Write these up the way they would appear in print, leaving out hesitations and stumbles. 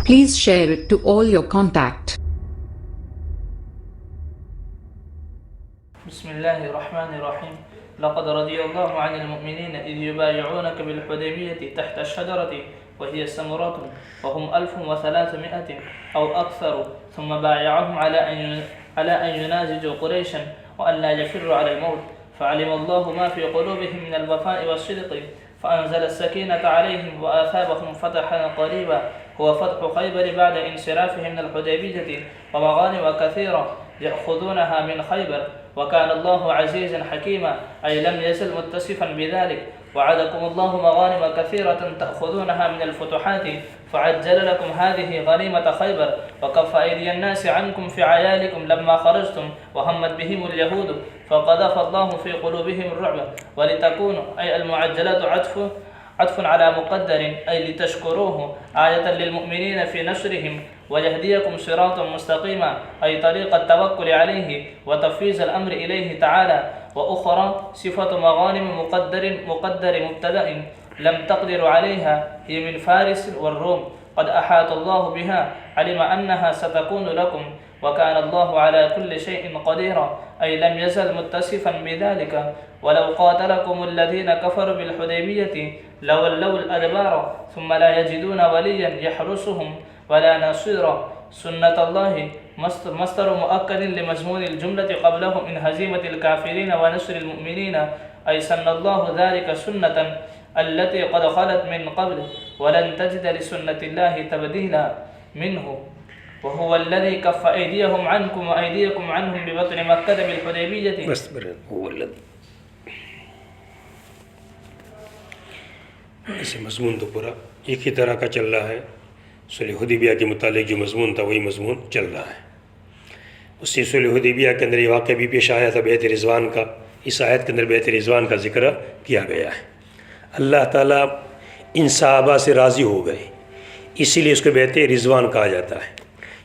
Please share it to all your contact. بسم الله الرحمن الرحيم. لقد رضي الله عن المؤمنين إذ يبايعونك بالحديبية تحت الشجرة وهي سمرات وهم 1300 أو أكثر ثم بايعهم على أن ينازجوا قريشا وأن لا يفروا على الموت فعلم الله ما في قلوبهم من الوفاء والصدق فأنزل السكينة عليهم وآثابهم فتحا قريبا هو فتح خيبر بعد انصرافهم من الحديبية ومغانم كثيرة يأخذونها من خيبر وكان الله عزيزا حكيما أي لم يزل متصفا بذلك وعدكم الله مغانم كثيرة تأخذونها من الفتوحات فعجل لكم هذه غنيمة خيبر وكف أيدي الناس عنكم في عيالكم لما خرجتم وهمت بهم اليهود فقذف الله في قلوبهم الرعب ولتكونوا أي المعجلات عطف على مقدر أي لتشكروه آية للمؤمنين في نشرهم ويهديكم صراطا مستقيما أي طريق التوكل عليه وتفويض الأمر إليه تعالى وأخرى صفة مغانم مقدر مبتدأ لم تقدروا عليها هي من فارس والروم قد أحاط الله بها علم أنها ستكون لكم وكان الله على كل شيء قديرا أي لم يزل متصفا بذلك ولو قاتلكم الذين كفروا بالحديبية لولوا الأدبار ثم لا يجدون وليا يحرسهم ولا نصيرا سنة الله مصدر مؤكد لمضمون الجملة قبله من هزيمة الكافرين ونصر المؤمنين أي سن الله ذلك سنة التي قد خلت من قبل ولن تجد لسنة الله تبديلا منه وهو الذي كف أيديهم عنكم وأيديكم عنهم ببطن مكة بالحديبية هو الذي ایسے مضمون تو پورا ایک ہی طرح کا چل رہا ہے. صلح حدیبیہ کے متعلق جو مضمون تھا وہی مضمون چل رہا ہے. اسی صلح حدیبیہ کے اندر یہ واقعہ بھی پیش آیا تھا بیعت رضوان کا. اس آیت کے اندر بیعت رضوان کا ذکر کیا گیا ہے. اللہ تعالیٰ ان صحابہ سے راضی ہو گئے اسی لیے اس کو بیعت رضوان کہا جاتا ہے.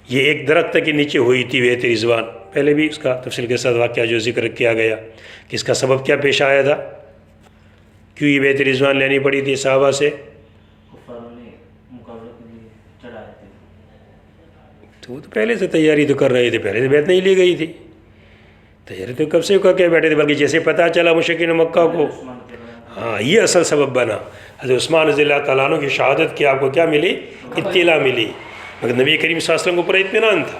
یہ ایک درخت کے نیچے ہوئی تھی بیعت رضوان. پہلے بھی اس کا تفصیل کے ساتھ واقعہ جو ذکر کیا گیا کہ اس کا سبب کیا پیش آیا تھا, کیوں یہ بیعت رضوان لینی پڑی تھی صحابہ سے. تو وہ تو پہلے سے تیاری تو کر رہے تھے, پہلے سے بیعت نہیں لی گئی تھی. تیاری تو کب سے کر کے بیٹھے تھے, بلکہ جیسے پتہ چلا مشرکین مکہ کو, ہاں یہ اصل سبب بنا. حضرت عثمان رضی اللہ تعالیٰ عنہ کی شہادت کی آپ کو کیا ملی, اطلاع ملی. مگر نبی کریم صلی اللہ علیہ وسلم کو پورا اطمینان تھا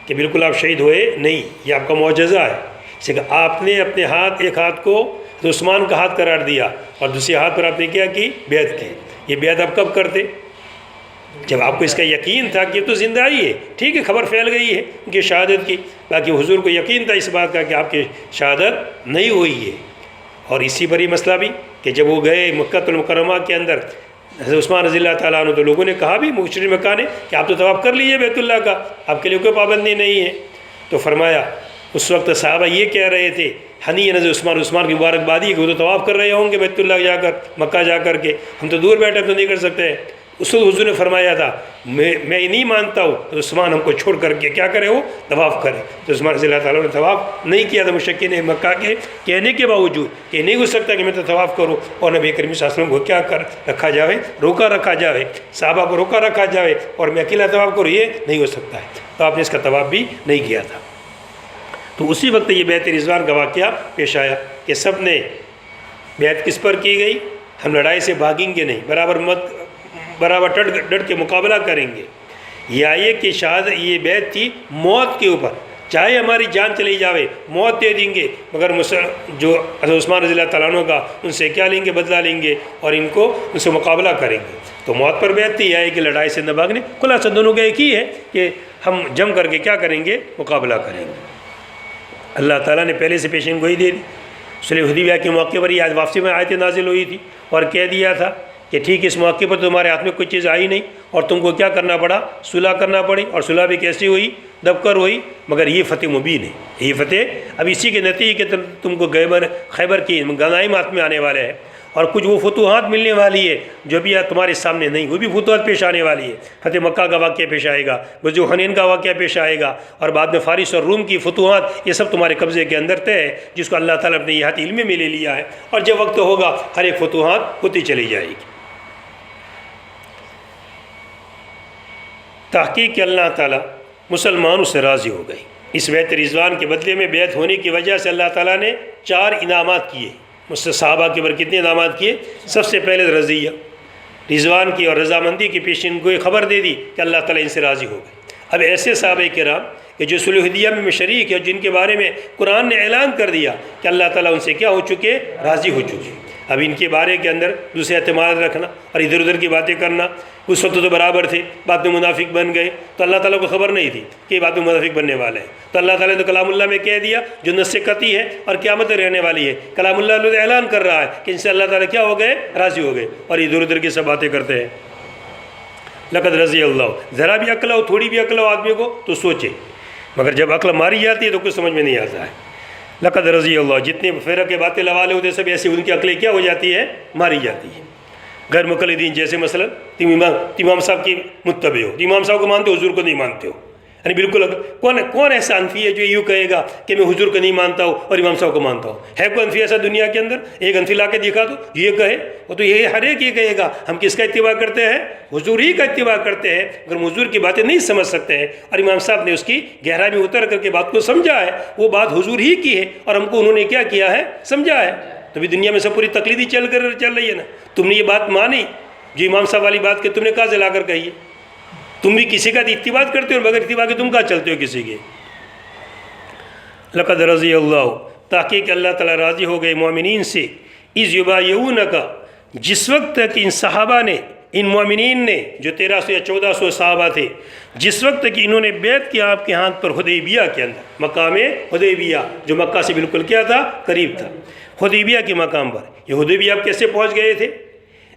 کہ بالکل آپ شہید ہوئے نہیں, یہ آپ کا معجزہ ہے. اس لیے کہ آپ نے اپنے ہاتھ, ایک ہاتھ کو عثمان کا ہاتھ قرار دیا اور دوسرے ہاتھ پر آپ نے کیا کی, بیعت کی. یہ بیعت آپ کب کرتے, جب آپ کو اس کا یقین تھا کہ تو زندہ ہی ہے. ٹھیک ہے, خبر پھیل گئی ہے ان کی شہادت کی, باقی حضور کو یقین تھا اس بات کا کہ آپ کی شہادت نہیں ہوئی ہے. اور اسی پر ہی مسئلہ بھی کہ جب وہ گئے مکہ المکرمہ کے اندر حضرت عثمان رضی اللہ تعالیٰ عنہ, تو لوگوں نے کہا بھی مشرک مکہ نے کہ آپ تو طواف کر لیجیے بیت اللہ کا, آپ کے لیے کوئی پابندی نہیں ہے. تو فرمایا اس وقت صحابہ یہ کہہ رہے تھے ہنی نظر عثمان کی مبارکبادی کہ وہ تو طواف کر رہے ہوں گے بیت اللہ جا کر, مکہ جا کر کے, ہم تو دور بیٹھے تو نہیں کر سکتے. اس وقت حضور نے فرمایا تھا میں نہیں مانتا ہوں تو عثمان ہم کو چھوڑ کر کے کیا کرے, وہ طواف کرے. تو عثمان رضی اللہ تعالیٰ نے طواف نہیں کیا تھا مشرکین مکہ کے کہنے کے باوجود کہ نہیں ہو سکتا کہ میں تو طواف کروں, اور نبی کریم صلی اللہ علیہ وسلم کو کیا کر رکھا جاوے, روکا رکھا جاوے, صحابہ کو روکا رکھا جاوے اور میں اکیلا طواف کروں, یہ نہیں ہو سکتا ہے. تو آپ نے اس کا طواف بھی نہیں کیا تھا. تو اسی وقت یہ بیعت رضوان کا واقعہ پیش آیا کہ سب نے بیعت کس پر کی گئی, ہم لڑائی سے بھاگیں گے نہیں, برابر ڈٹ کے مقابلہ کریں گے. یہ آئیے کہ شہادت یہ بیعت تھی موت کے اوپر, چاہے ہماری جان چلی جاوے موت دے دیں گے, مگر جو حضرت عثمان رضی اللہ تعالیٰ عنہ کا ان سے کیا لیں گے, بدلہ لیں گے اور ان کو ان سے مقابلہ کریں گے. تو موت پر بیعت تھی, یہ آئے کہ لڑائی سے نہ بھاگنے. خلاصہ دونوں کا ایک ہی ہے کہ ہم جم کر کے کیا کریں گے, مقابلہ کریں گے. اللہ تعالیٰ نے پہلے سے پیشین گوئی دے دی. صلح حدیبیہ کے موقع پر یہ واپسی میں آیتیں نازل ہوئی تھی اور کہہ دیا تھا کہ ٹھیک اس موقع پر تمہارے ہاتھ میں کوئی چیز آئی نہیں اور تم کو کیا کرنا پڑا, صلح کرنا پڑی. اور صلح بھی کیسی ہوئی, دب کر ہوئی. مگر یہ فتح مبین ہے, یہ فتح اب اسی کے نتیجے کہ تم کو خیبر کی غنائم ہاتھ میں آنے والے ہیں, اور کچھ وہ فتوحات ملنے والی ہے جو بھی تمہارے سامنے نہیں, وہ بھی فتوحات پیش آنے والی ہے. فتح مکہ کا واقعہ پیش آئے گا, غزوہ حنین کا واقعہ پیش آئے گا, اور بعد میں فارس اور روم کی فتوحات, یہ سب تمہارے قبضے کے اندر طے ہے, جس کو اللہ تعالیٰ نے یہ علم میں لے لیا ہے. اور جب وقت ہوگا ہر ایک فتوحات ہوتی چلی جائے گی. تحقیق کہ اللہ تعالیٰ مسلمانوں سے راضی ہو گئی۔ اس بیعت رضوان کے بدلے میں بیعت ہونے کی وجہ سے اللہ تعالیٰ نے 4 انعامات کیے، مجھ سے صحابہ کے اوپر کتنے انعامات کیے؟ سب سے پہلے رضیہ، رضوان کی اور رضامندی کی پیش ان کو یہ خبر دے دی کہ اللہ تعالیٰ ان سے راضی ہو گئے۔ اب ایسے صحابہ کرام کہ جو صلح حدیبیہ میں شریک ہے، جن کے بارے میں قرآن نے اعلان کر دیا کہ اللہ تعالیٰ ان سے کیا ہو چکے؟ راضی ہو چکے۔ اب ان کے بارے کے اندر دوسرے اعتماد رکھنا اور ادھر ادھر کی باتیں کرنا، اس وقت تو برابر تھے، بعد میں منافق بن گئے، تو اللہ تعالیٰ کو خبر نہیں تھی کہ یہ بعد میں منافق بننے والے ہیں، تو اللہ تعالیٰ نے کلام اللہ میں کہہ دیا جو نص قطعی ہے اور قیامت میں رہنے والی ہے۔ کلام اللہ نے اعلان کر رہا ہے کہ ان سے اللہ تعالیٰ کیا ہو گئے؟ راضی ہو گئے، اور ادھر ادھر کی سب باتیں کرتے ہیں۔ لقد رضی اللہ، ذرا بھی عقل ہو، تھوڑی بھی عقل ہو آدمی کو تو سوچے، مگر جب عقل ماری جاتی ہے تو کچھ سمجھ میں نہیں آتا ہے۔ لقد رضی اللہ، جتنے فرقے باتیں لوالے ہوتے ہیں سب ایسے ان کی عقلیں کیا ہو جاتی ہے؟ ماری جاتی ہے۔ غیر مقلدین جیسے مثلا تم امام صاحب کی متبع ہو، امام صاحب کو مانتے ہو، حضور کو نہیں مانتے ہو، یعنی بالکل کون ایسا انفی ہے جو یوں کہے گا کہ میں حضور کو نہیں مانتا ہوں اور امام صاحب کو مانتا ہوں؟ ہے کوئی انفی ایسا دنیا کے اندر؟ ایک انفی لا کے دکھا دو یہ کہے، وہ تو یہ ہر ایک یہ کہے گا ہم کس کا اتباع کرتے ہیں؟ حضور ہی کا اتباع کرتے ہیں۔ اگر حضور کی باتیں نہیں سمجھ سکتے ہیں اور امام صاحب نے اس کی گہرائی میں اتر کر کے بات کو سمجھا ہے، وہ بات حضور ہی کی ہے اور ہم کو انہوں نے کیا کیا ہے؟ سمجھا ہے۔ تو بھی دنیا میں سب پوری تقلیدی چل رہی ہے نا۔ تم نے یہ بات مانی جو امام صاحب والی بات کہ تم نے کہاں سے لا کر کہی ہے؟ تم بھی کسی کا اتباع کرتے ہو، مگر اتباع کے تم کہاں چلتے ہو کسی کے؟ لقد رضی اللہ، تحقیق اللہ تعالیٰ راضی ہو گئے مومنین سے، اذ یبایعونک، جس وقت تک ان صحابہ نے، ان مومنین نے جو 1300 یا 1400 صحابہ تھے، جس وقت تک انہوں نے بیعت کیا آپ کے ہاتھ پر حدیبیہ کے اندر، مقام حدیبیہ جو مکہ سے بالکل کیا تھا؟ قریب تھا، حدیبیہ کے مقام پر۔ یہ حدیبیہ آپ کیسے پہنچ گئے تھے؟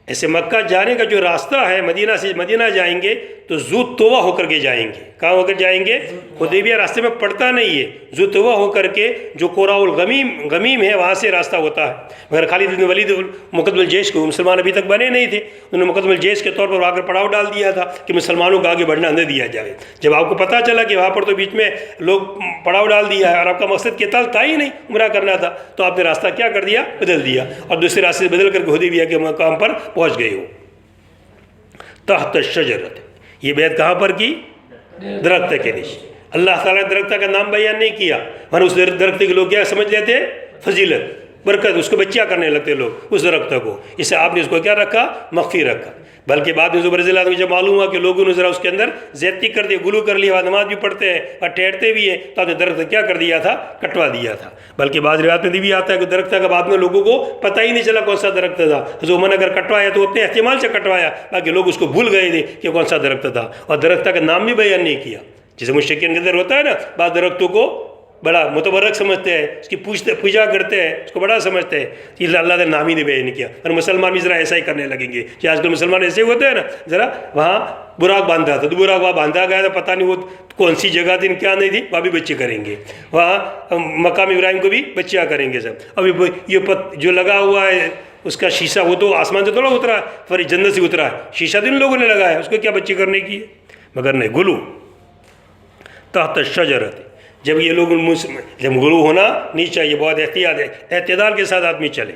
ایسے مکہ جانے کا جو راستہ ہے، مدینہ سے مدینہ جائیں گے تو ذو طویٰ ہو کر کے جائیں گے۔ کہاں ہو کر جائیں گے؟ حدیبیہ راستے میں پڑتا نہیں ہے، ذو طویٰ ہو کر کے جو قراء الغمیم ہے وہاں سے راستہ ہوتا ہے۔ مگر خالد بن ولید مقدم الجیش کو، مسلمان ابھی تک بنے نہیں تھے، انہوں نے مقدم الجیش کے طور پر وہاں کر پڑاؤ ڈال دیا تھا کہ مسلمانوں کو آگے بڑھنا نہ دیا جائے۔ جب آپ کو پتہ چلا کہ وہاں پر تو بیچ میں لوگ پڑاؤ ڈال دیا ہے اور آپ کا مقصد قتال تھا ہی نہیں، عمرہ کرنا تھا، تو آپ نے راستہ کیا کر دیا؟ بدل دیا، اور دوسرے راستے سے بدل کر کے حدیبیہ کے مقام پر پہنچ گئے ہو۔ تحت الشجرۃ، یہ بیعت کہاں پر کی؟ درخت کے نیچے۔ اللہ تعالیٰ نے درخت کا نام بیان نہیں کیا، ورنہ اس درخت کے لوگ کیا سمجھ لیتے؟ فضیلت، برکت، اس کو بچیاں کرنے لگتے لوگ اس درخت کو، اس سے آپ نے اس کو کیا رکھا؟ مخفی رکھا۔ بلکہ بعد میں زبر رضی اللہ عنہ کو جب معلوم ہوا کہ لوگوں نے ذرا اس کے اندر زیادتی کر دی، غلو کر لیا، نماز بھی پڑھتے ہیں اور ٹھہرتے بھی ہیں، تو آپ نے درخت کیا کر دیا تھا؟ کٹوا دیا تھا۔ بلکہ بعض روایات میں بھی آتا ہے کہ درخت کا بعد میں لوگوں کو پتہ ہی نہیں چلا کون سا درخت تھا۔ حضرت عمر نے اگر کٹوایا تو اپنے احتمال سے کٹوایا، باقی لوگ اس کو بھول گئے تھے کہ کون سا درخت تھا، اور درخت کا نام بھی بیان نہیں کیا۔ جیسے مشرکین کے اندر ہوتا ہے نا، بعض درختوں کو بڑا متبرک سمجھتے ہیں، اس کی پوجا کرتے ہیں، اس کو بڑا سمجھتے ہیں، کہ اللہ نے نام ہی نہیں بیان کیا۔ اور مسلمان بھی ذرا ایسا ہی کرنے لگیں گے کہ آج کل مسلمان ایسے ہوتے ہیں نا، ذرا وہاں براق باندھا تھا تو براق وہاں باندھا گیا تھا، پتہ نہیں وہ کون سی جگہ تھی، کیا نہیں تھی، وہاں بھی بچے کریں گے، وہاں مقام ابراہیم کو بھی بچیاں کریں گے سب۔ ابھی یہ جو لگا ہوا ہے اس کا شیشہ، وہ تو آسمان سے تھوڑا اترا ہے، فری جنت سے اترا ہے، شیشہ تو ان لوگوں نے لگایا، اس کو کیا بچے کرنے کی ہے؟ مگر نہیں، غلو تحت الشجرۃ، جب یہ لوگ جب غلو ہونا نہیں چاہیے، بہت احتیاط ہے، اعتدال کے ساتھ آدمی چلے۔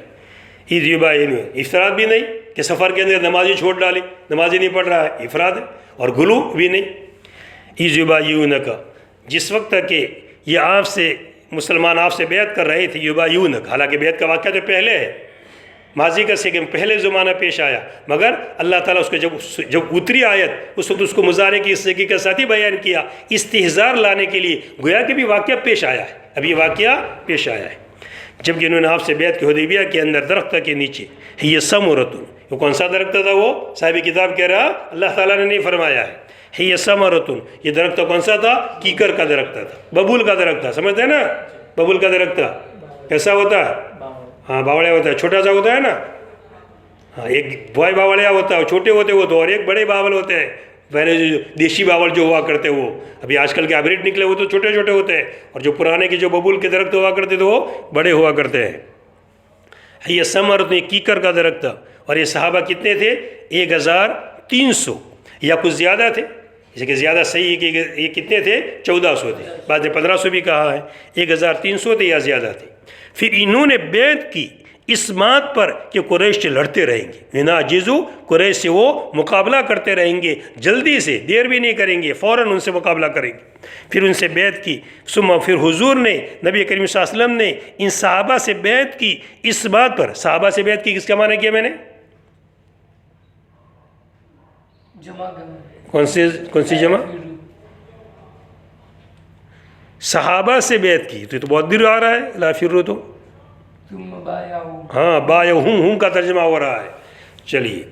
اذ یبایعون، افراد بھی نہیں کہ سفر کے اندر نمازی چھوڑ ڈالی، نمازی نہیں پڑھ رہا ہے، افراد ہے، اور غلو بھی نہیں۔ اذ یبایعونک، جس وقت تک کہ یہ آپ سے مسلمان آپ سے بیعت کر رہے تھے، یبایعونک، حالانکہ بیعت کا واقعہ تو پہلے ہے، ماضی کا سیکنڈ پہلے زمانہ پیش آیا، مگر اللہ تعالیٰ اس کو جب اتری آیت اس وقت اس کو مضارع کی استحقاقی کے ساتھ ہی بیان کیا، استحضار لانے کے لیے، گویا کہ بھی واقعہ پیش آیا ہے، ابھی واقعہ پیش آیا ہے۔ جب کہ انہوں نے آپ سے بیعت کی حدیبیہ کے اندر درخت کے نیچے، یہ ثمرۃ، وہ کون سا درخت تھا؟ وہ صاحب کتاب کہہ رہا اللہ تعالیٰ نے نہیں فرمایا ہے، یہ ثمرۃ، یہ درخت کون سا تھا؟ کیکر کا درخت تھا، ببول کا درخت تھا، سمجھتے ہیں نا؟ ببول کا درخت تھا، کیسا ہوتا ہے؟ ہاں باوڑیا ہوتا ہے، چھوٹا سا ہوتا ہے نا، ہاں ایک بوائے باوڑیا ہوتا ہے، چھوٹے ہوتے وہ تو، اور ایک بڑے باول ہوتے ہیں، پہلے جو دیشی باول جو ہوا کرتے وہ، ابھی آج کل کے ہائبرڈ نکلے وہ تو چھوٹے چھوٹے ہوتے ہیں، اور جو پرانے کے جو ببول کے درخت ہوا کرتے تھے وہ بڑے ہوا کرتے ہیں۔ یہ ثمرۃ، کیکر کا درخت تھا، اور یہ صحابہ کتنے تھے؟ 1300 یا کچھ زیادہ تھے، جیسے کہ زیادہ صحیح ہے کہ یہ کتنے تھے؟ 1400 تھے، بعد نے 1500 بھی کہا ہے، 1300 تھے یا زیادہ تھے۔ پھر انہوں نے بیعت کی اس بات پر کہ قریش سے لڑتے رہیں گے، یناجزو قریش سے وہ مقابلہ کرتے رہیں گے، جلدی سے، دیر بھی نہیں کریں گے، فوراً ان سے مقابلہ کریں گے۔ پھر ان سے بیعت کی، پھر حضور نے، نبی کریم صلی اللہ علیہ وسلم نے ان صحابہ سے بیعت کی اس بات پر۔ صحابہ سے بیعت کی کس کا معنی کیا میں نے؟ کون سی جمع؟ صحابہ سے بیعت کی، تو یہ تو بہت دیر آ رہا ہے، لا فرو تو ہاں بایعہم کا ترجمہ ہو رہا ہے۔ چلیے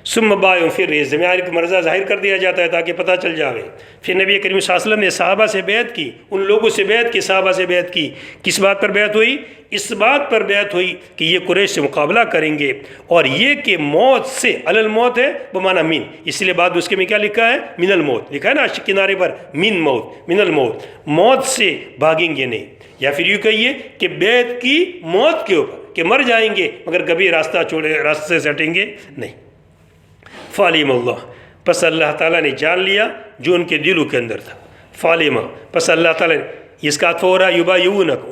ثم بایعہم، پھر ذمہ کا مرضہ ظاہر کر دیا جاتا ہے تاکہ پتہ چل جاوے۔ پھر نبی کریم صلی اللہ علیہ وسلم نے صحابہ سے بیعت کی، ان لوگوں سے بیعت کی، صحابہ سے بیعت کی۔ کس بات پر بیعت ہوئی؟ اس بات پر بیعت ہوئی کہ یہ قریش سے مقابلہ کریں گے، اور یہ کہ موت سے، علی الموت ہے بمعنی من، اس لیے بعد اس کے میں کیا لکھا ہے؟ من الموت لکھا ہے نا کنارے پر، من موت، من الموت، موت سے بھاگیں گے نہیں، یا پھر یوں کہیے کہ بیعت کی موت کے اوپر کہ مر جائیں گے مگر کبھی راستے سے ہٹیں گے نہیں۔ فعلم اللہ، پس اللہ تعالیٰ نے جان لیا جو ان کے دلوں کے اندر تھا۔ فعلم، پس اللہ تعالیٰ نے، اس کا عطف ہو رہا یبایعونک،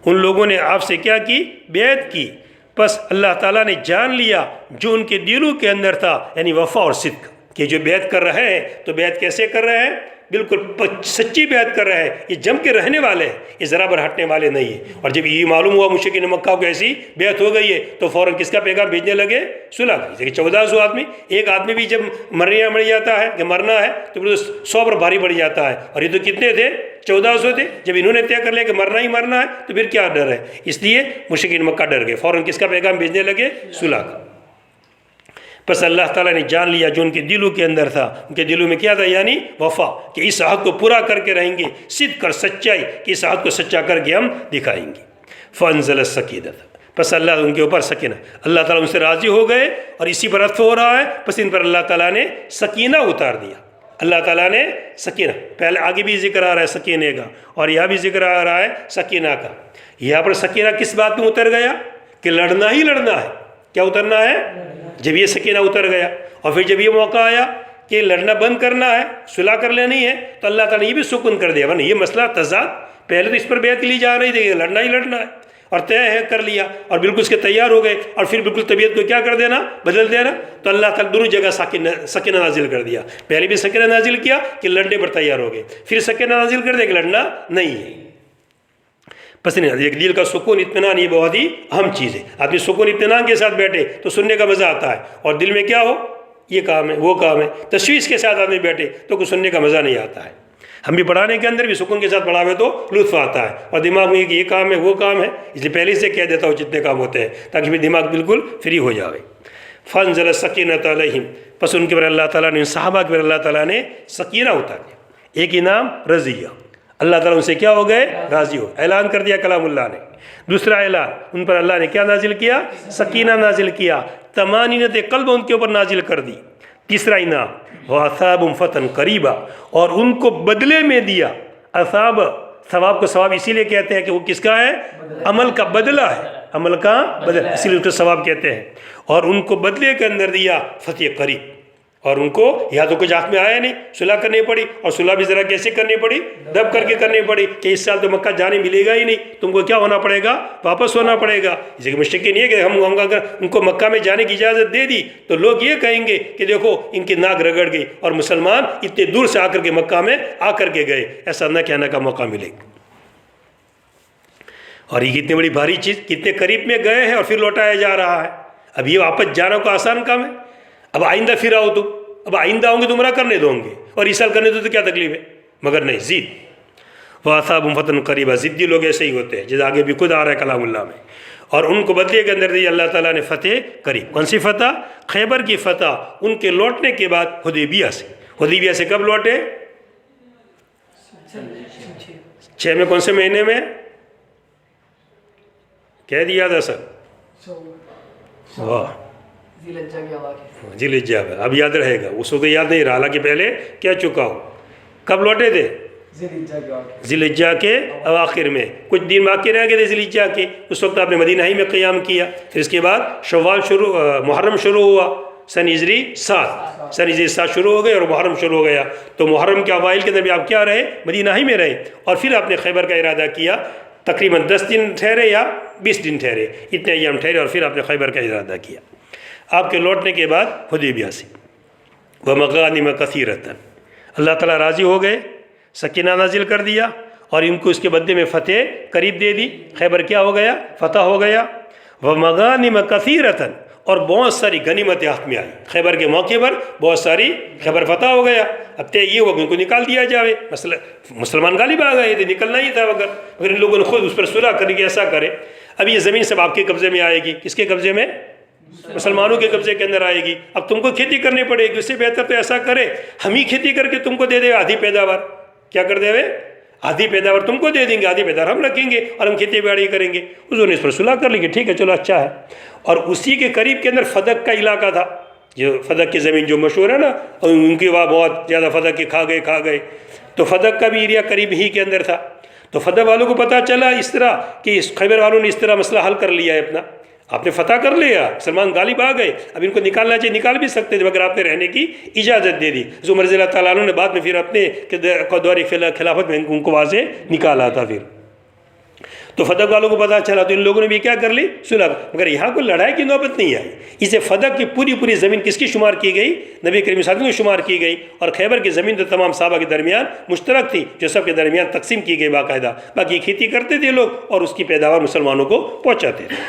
ان لوگوں نے آپ سے کیا کی؟ بیعت کی۔ پس اللہ تعالیٰ نے جان لیا جو ان کے دلوں کے اندر تھا، یعنی وفا اور صدق، کہ جو بیعت کر رہے ہیں تو بیعت کیسے کر رہے ہیں؟ بالکل سچی بیعت کر رہے ہیں، یہ جم کے رہنے والے ہیں، یہ ذرا بر ہٹنے والے نہیں ہیں۔ اور جب یہ معلوم ہوا مشرکین مکہ کو ایسی بیعت ہو گئی ہے تو فوراً کس کا پیغام بھیجنے لگے؟ صلح کا۔ جیسے کہ 1400 آدمی، ایک آدمی بھی جب مر جاتا ہے کہ مرنا ہے تو پھر 100 پر بھاری پڑ جاتا ہے، اور یہ تو کتنے تھے؟ 1400 تھے۔ جب انہوں نے طے کر لیا کہ مرنا ہی مرنا ہے تو پھر کیا ڈر ہے؟ اس لیے مشرکین مکہ ڈر گئے، فوراً کس کا پیغام بھیجنے لگے؟ صلح کا۔ پس اللہ تعالیٰ نے جان لیا جو ان کے دلوں کے اندر تھا، ان کے دلوں میں کیا تھا؟ یعنی وفا، کہ اس عہد کو پورا کر کے رہیں گے، صدق اور سچائی، کہ اس عہد کو سچا کر کے ہم دکھائیں گے۔ فانزل السکینۃ، پس اللہ ان کے اوپر سکینہ، اللہ تعالیٰ ان سے راضی ہو گئے، اور اسی پر عطف ہو رہا ہے، پس ان پر اللہ تعالیٰ نے سکینہ اتار دیا۔ اللہ تعالیٰ نے سکینہ، پہلے آگے بھی ذکر آ رہا ہے سکینے کا، اور یہاں بھی ذکر آ رہا ہے سکینہ کا۔ یہاں پر سکینہ کس بات میں اتر گیا؟ کہ لڑنا ہی لڑنا ہے۔ کیا اترنا ہے؟ جب یہ سکینہ اتر گیا، اور پھر جب یہ موقع آیا کہ لڑنا بند کرنا ہے، صلح کر لینی ہے، تو اللہ تعالیٰ نے یہ بھی سکون کر دیا۔ ورنہ یہ مسئلہ تضاد، پہلے تو اس پر بیعت لی جا رہی تھی کہ لڑنا ہی لڑنا ہے، اور طے ہے کر لیا، اور بالکل اس کے تیار ہو گئے، اور پھر بالکل طبیعت کو کیا کر دینا؟ بدل دینا۔ تو اللہ تعالیٰ دونوں جگہ سکینہ نازل کر دیا۔ پہلے بھی سکینہ نازل کیا کہ لڑنے پر تیار ہو گئے، پھر سکینہ نازل کر دیا کہ لڑنا نہیں ہے۔ پس نہیں، ایک دل کا سکون، اطمینان، یہ بہت ہی اہم چیز ہے۔ آدمی سکون اطمینان کے ساتھ بیٹھے تو سننے کا مزہ آتا ہے، اور دل میں کیا ہو؟ یہ کام ہے، وہ کام ہے، تشویش کے ساتھ آدمی بیٹھے تو کچھ سننے کا مزہ نہیں آتا ہے۔ ہم بھی پڑھانے کے اندر بھی سکون کے ساتھ پڑھاوے تو لطف آتا ہے، اور دماغ میں یہ کام ہے وہ کام ہے، اس لیے پہلے سے کہہ دیتا ہوں جتنے کام ہوتے ہیں تاکہ پھر دماغ بالکل فری ہو جاوے۔ فانزل السکینۃ علیہم، پس ان کے پر اللہ تعالیٰ نے، ان صحابہ کے پر اللہ تعالیٰ نے سکینہ اتار دیا۔ ایک انعام رضیہ، اللہ تعالیٰ ان سے کیا ہو گئے؟ راضی ہو، اعلان کر دیا کلام اللہ نے۔ دوسرا اعلان، ان پر اللہ نے کیا نازل کیا؟ سکینہ نازل کیا، طمانینت قلب ان کے اوپر نازل کر دی۔ تیسرا انعام، وَأَثَابٌ فَتًا قَرِيبًا، اور ان کو بدلے میں دیا۔ اثاب، ثواب کو ثواب اسی لیے کہتے ہیں کہ وہ کس کا ہے؟ عمل کا بدلہ ہے، عمل کا بدلہ، اسی لیے اس کو ثواب کہتے ہیں۔ اور ان کو بدلے کے اندر دیا فتح قریب، اور ان کو یا تو کچھ ہاتھ میں آیا نہیں، صلح کرنی پڑی، اور صلح بھی ذرا کیسے کرنی پڑی؟ دب کر کے کرنی پڑی کہ اس سال تو مکہ جانے ملے گا ہی نہیں، تم کو کیا ہونا پڑے گا؟ واپس ہونا پڑے گا۔ جیسے کہ مشرکین یہ کہ ہم اگر ان کو مکہ میں جانے کی اجازت دے دی تو لوگ یہ کہیں گے کہ دیکھو ان کی ناک رگڑ گئی، اور مسلمان اتنے دور سے آ کر کے مکہ میں آ کر کے گئے، ایسا نہ کہنے کا موقع ملے گا۔ اور یہ کتنی بڑی بھاری چیز، کتنے قریب میں گئے ہیں اور پھر لوٹایا جا رہا ہے۔ اب یہ واپس جانا کو آسان کام ہے؟ اب آئندہ پھر آؤ تم، اب آئندہ ہوں گے تو عمرہ کرنے دوں گے، اور اس سال کرنے دو تو کیا تکلیف ہے؟ مگر نہیں، ضد۔ وَأَثَابٌ فَتًا قَرِيبًا، ضدی لوگ ایسے ہی ہوتے ہیں، جیسے آگے بھی خود آ رہا ہے کلام اللہ میں۔ اور ان کو بدلے کے اندر دی اللہ تعالیٰ نے فتح قریب۔ کون سی فتح؟ خیبر کی فتح، ان کے لوٹنے کے بعد حدیبیہ سے۔ حدیبیہ سے کب لوٹے؟ 6 میں، کون سے مہینے میں؟ کہہ دیا تھا سر، واہ، ذی الحجہ میں، اب یاد رہے گا، اس وقت یاد نہیں رہا، حالانکہ پہلے کہہ چکا ہوں۔ کب لوٹے تھے؟ ذی الحجہ کے اواخر میں، کچھ دن باقی رہ گئے تھے ذی الحجہ کے، اس وقت آپ نے مدینہ ہی میں قیام کیا۔ پھر اس کے بعد شوال محرم شروع ہوا، سن ہجری 7 شروع ہو گئے اور محرم شروع ہو گیا، تو محرم کے اوائل کے اندر بھی آپ کیا رہے؟ مدینہ ہی میں رہے، اور پھر آپ نے خیبر کا ارادہ کیا تقریباً 10 دن ٹھہرے یا 20 دن ٹھہرے، اتنے ایام ٹھہرے، اور پھر آپ نے خیبر کا ارادہ کیا۔ آپ کے لوٹنے کے بعد حدیبیہ سے وَمَغَانِمَ كَثِيرَةً، اللہ تعالیٰ راضی ہو گئے، سکینہ نازل کر دیا، اور ان کو اس کے بدلے میں فتح قریب دے دی، خیبر کیا ہو گیا؟ فتح ہو گیا۔ وَمَغَانِمَ كَثِيرَةً، اور بہت ساری غنیمتیں ہاتھ میں آئی، خیبر کے موقع پر بہت ساری، خیبر فتح ہو گیا، اب طے یہ ہوا کہ ان کو نکال دیا جاوے، مسلمان غالب آ گئے تھے، نکلنا ہی تھا، مگر ان لوگوں نے خود اس پر صلح کر کے ایسا کرے، اب یہ زمین سب آپ کے قبضے میں آئے گی، کس کے قبضے میں؟ مسلمانوں کے قبضے کے اندر آئے گی، اب تم کو کھیتی کرنی پڑے گی، اس سے بہتر تو ایسا کرے ہم ہی کھیتی کر کے تم کو دے دے آدھی پیداوار، کیا کر دے ہوئے؟ آدھی پیداوار تم کو دے دیں گے، آدھی پیداوار ہم رکھیں گے اور ہم کھیتی باڑی کریں گے۔ حضور نے اس پر صلح کر لی کہ ٹھیک ہے چلو اچھا ہے، اور اسی کے قریب کے اندر فدق کا علاقہ تھا، جو فدق کی زمین جو مشہور ہے نا، اور ان کی وہاں بہت زیادہ فدق کے کھا گئے، تو فدق کا بھی ایریا قریب ہی کے اندر تھا، تو فدق والوں کو پتہ چلا اس طرح کہ خیبر والوں نے اس طرح مسئلہ حل کر لیا ہے اپنا، آپ نے فتح کر لیا، مسلمان غالب آ گئے، اب ان کو نکالنا چاہیے، نکال بھی سکتے تھے مگر آپ نے رہنے کی اجازت دے دی۔ عمر رضی اللہ تعالیٰ عنہ نے بعد میں پھر اپنے دور خلافت میں ان کو وہاں سے نکالا تھا، پھر تو فدق والوں کو پتہ چلا تو ان لوگوں نے بھی کیا کر لی؟ صلح، مگر یہاں کوئی لڑائی کی نوبت نہیں آئی، اسے فدق کی پوری زمین کس کی شمار کی گئی؟ نبی کریم صلی اللہ علیہ وسلم کو شمار کی گئی، اور خیبر کی زمین تو تمام صحابہ کے درمیان مشترک تھی، جو سب کے درمیان تقسیم کی گئی باقاعدہ، باقی کھیتی کرتے تھے لوگ اور اس کی پیداوار مسلمانوں کو پہنچاتے تھے۔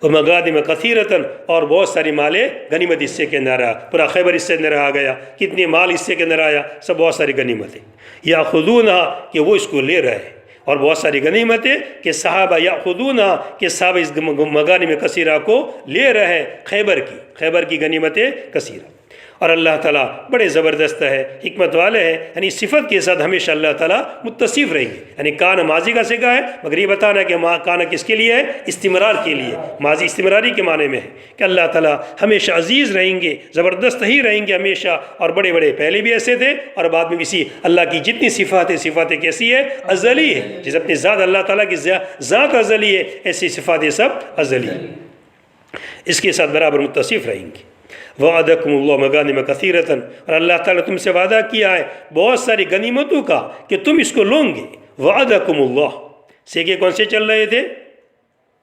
وَمَغَانِمَ كَثِيرَةً، اور بہت ساری مالیں غنیمت حصے کے اندر آیا، پورا خیبر حصے کے اندر آ گیا، کتنے مال حصے کے اندر آیا، سب بہت ساری غنیمتیں، یَأْخُذُونَهَا، کہ وہ اس کو لے رہے، اور بہت ساری غنیمتیں کہ صحابہ یأخذونها، کہ صحابہ اس مغانم کثیرہ کو لے رہے، خیبر کی غنیمتیں کثیرہ۔ اور اللہ تعالیٰ بڑے زبردست ہے، حکمت والے ہیں، یعنی صفت کے ساتھ ہمیشہ اللہ تعالیٰ متصف رہیں گے، یعنی کان ماضی کا صیغہ ہے، مگر یہ بتانا ہے کہ کان کس کے لیے ہے؟ استمرار کے لیے، ماضی استمراری کے معنی میں ہے کہ اللہ تعالیٰ ہمیشہ عزیز رہیں گے، زبردست ہی رہیں گے ہمیشہ، اور بڑے پہلے بھی ایسے تھے اور بعد میں بھی اسی۔ اللہ کی جتنی صفاتیں کیسی ہے؟ ازلی ہے، جس اپنی ذات اللہ تعالیٰ کی ذات ازلی ہے، ایسی صفاتیں سب ازلی ہیں، اس کے ساتھ برابر متصف رہیں گے۔ وعدکم اللہ مغانم کثیرۃ، اور اللہ تعالیٰ تم سے وعدہ کیا ہے بہت ساری غنیمتوں کا کہ تم اس کو لوں گے۔ وعدکم اللہ، سیکے کون سے چل رہے تھے؟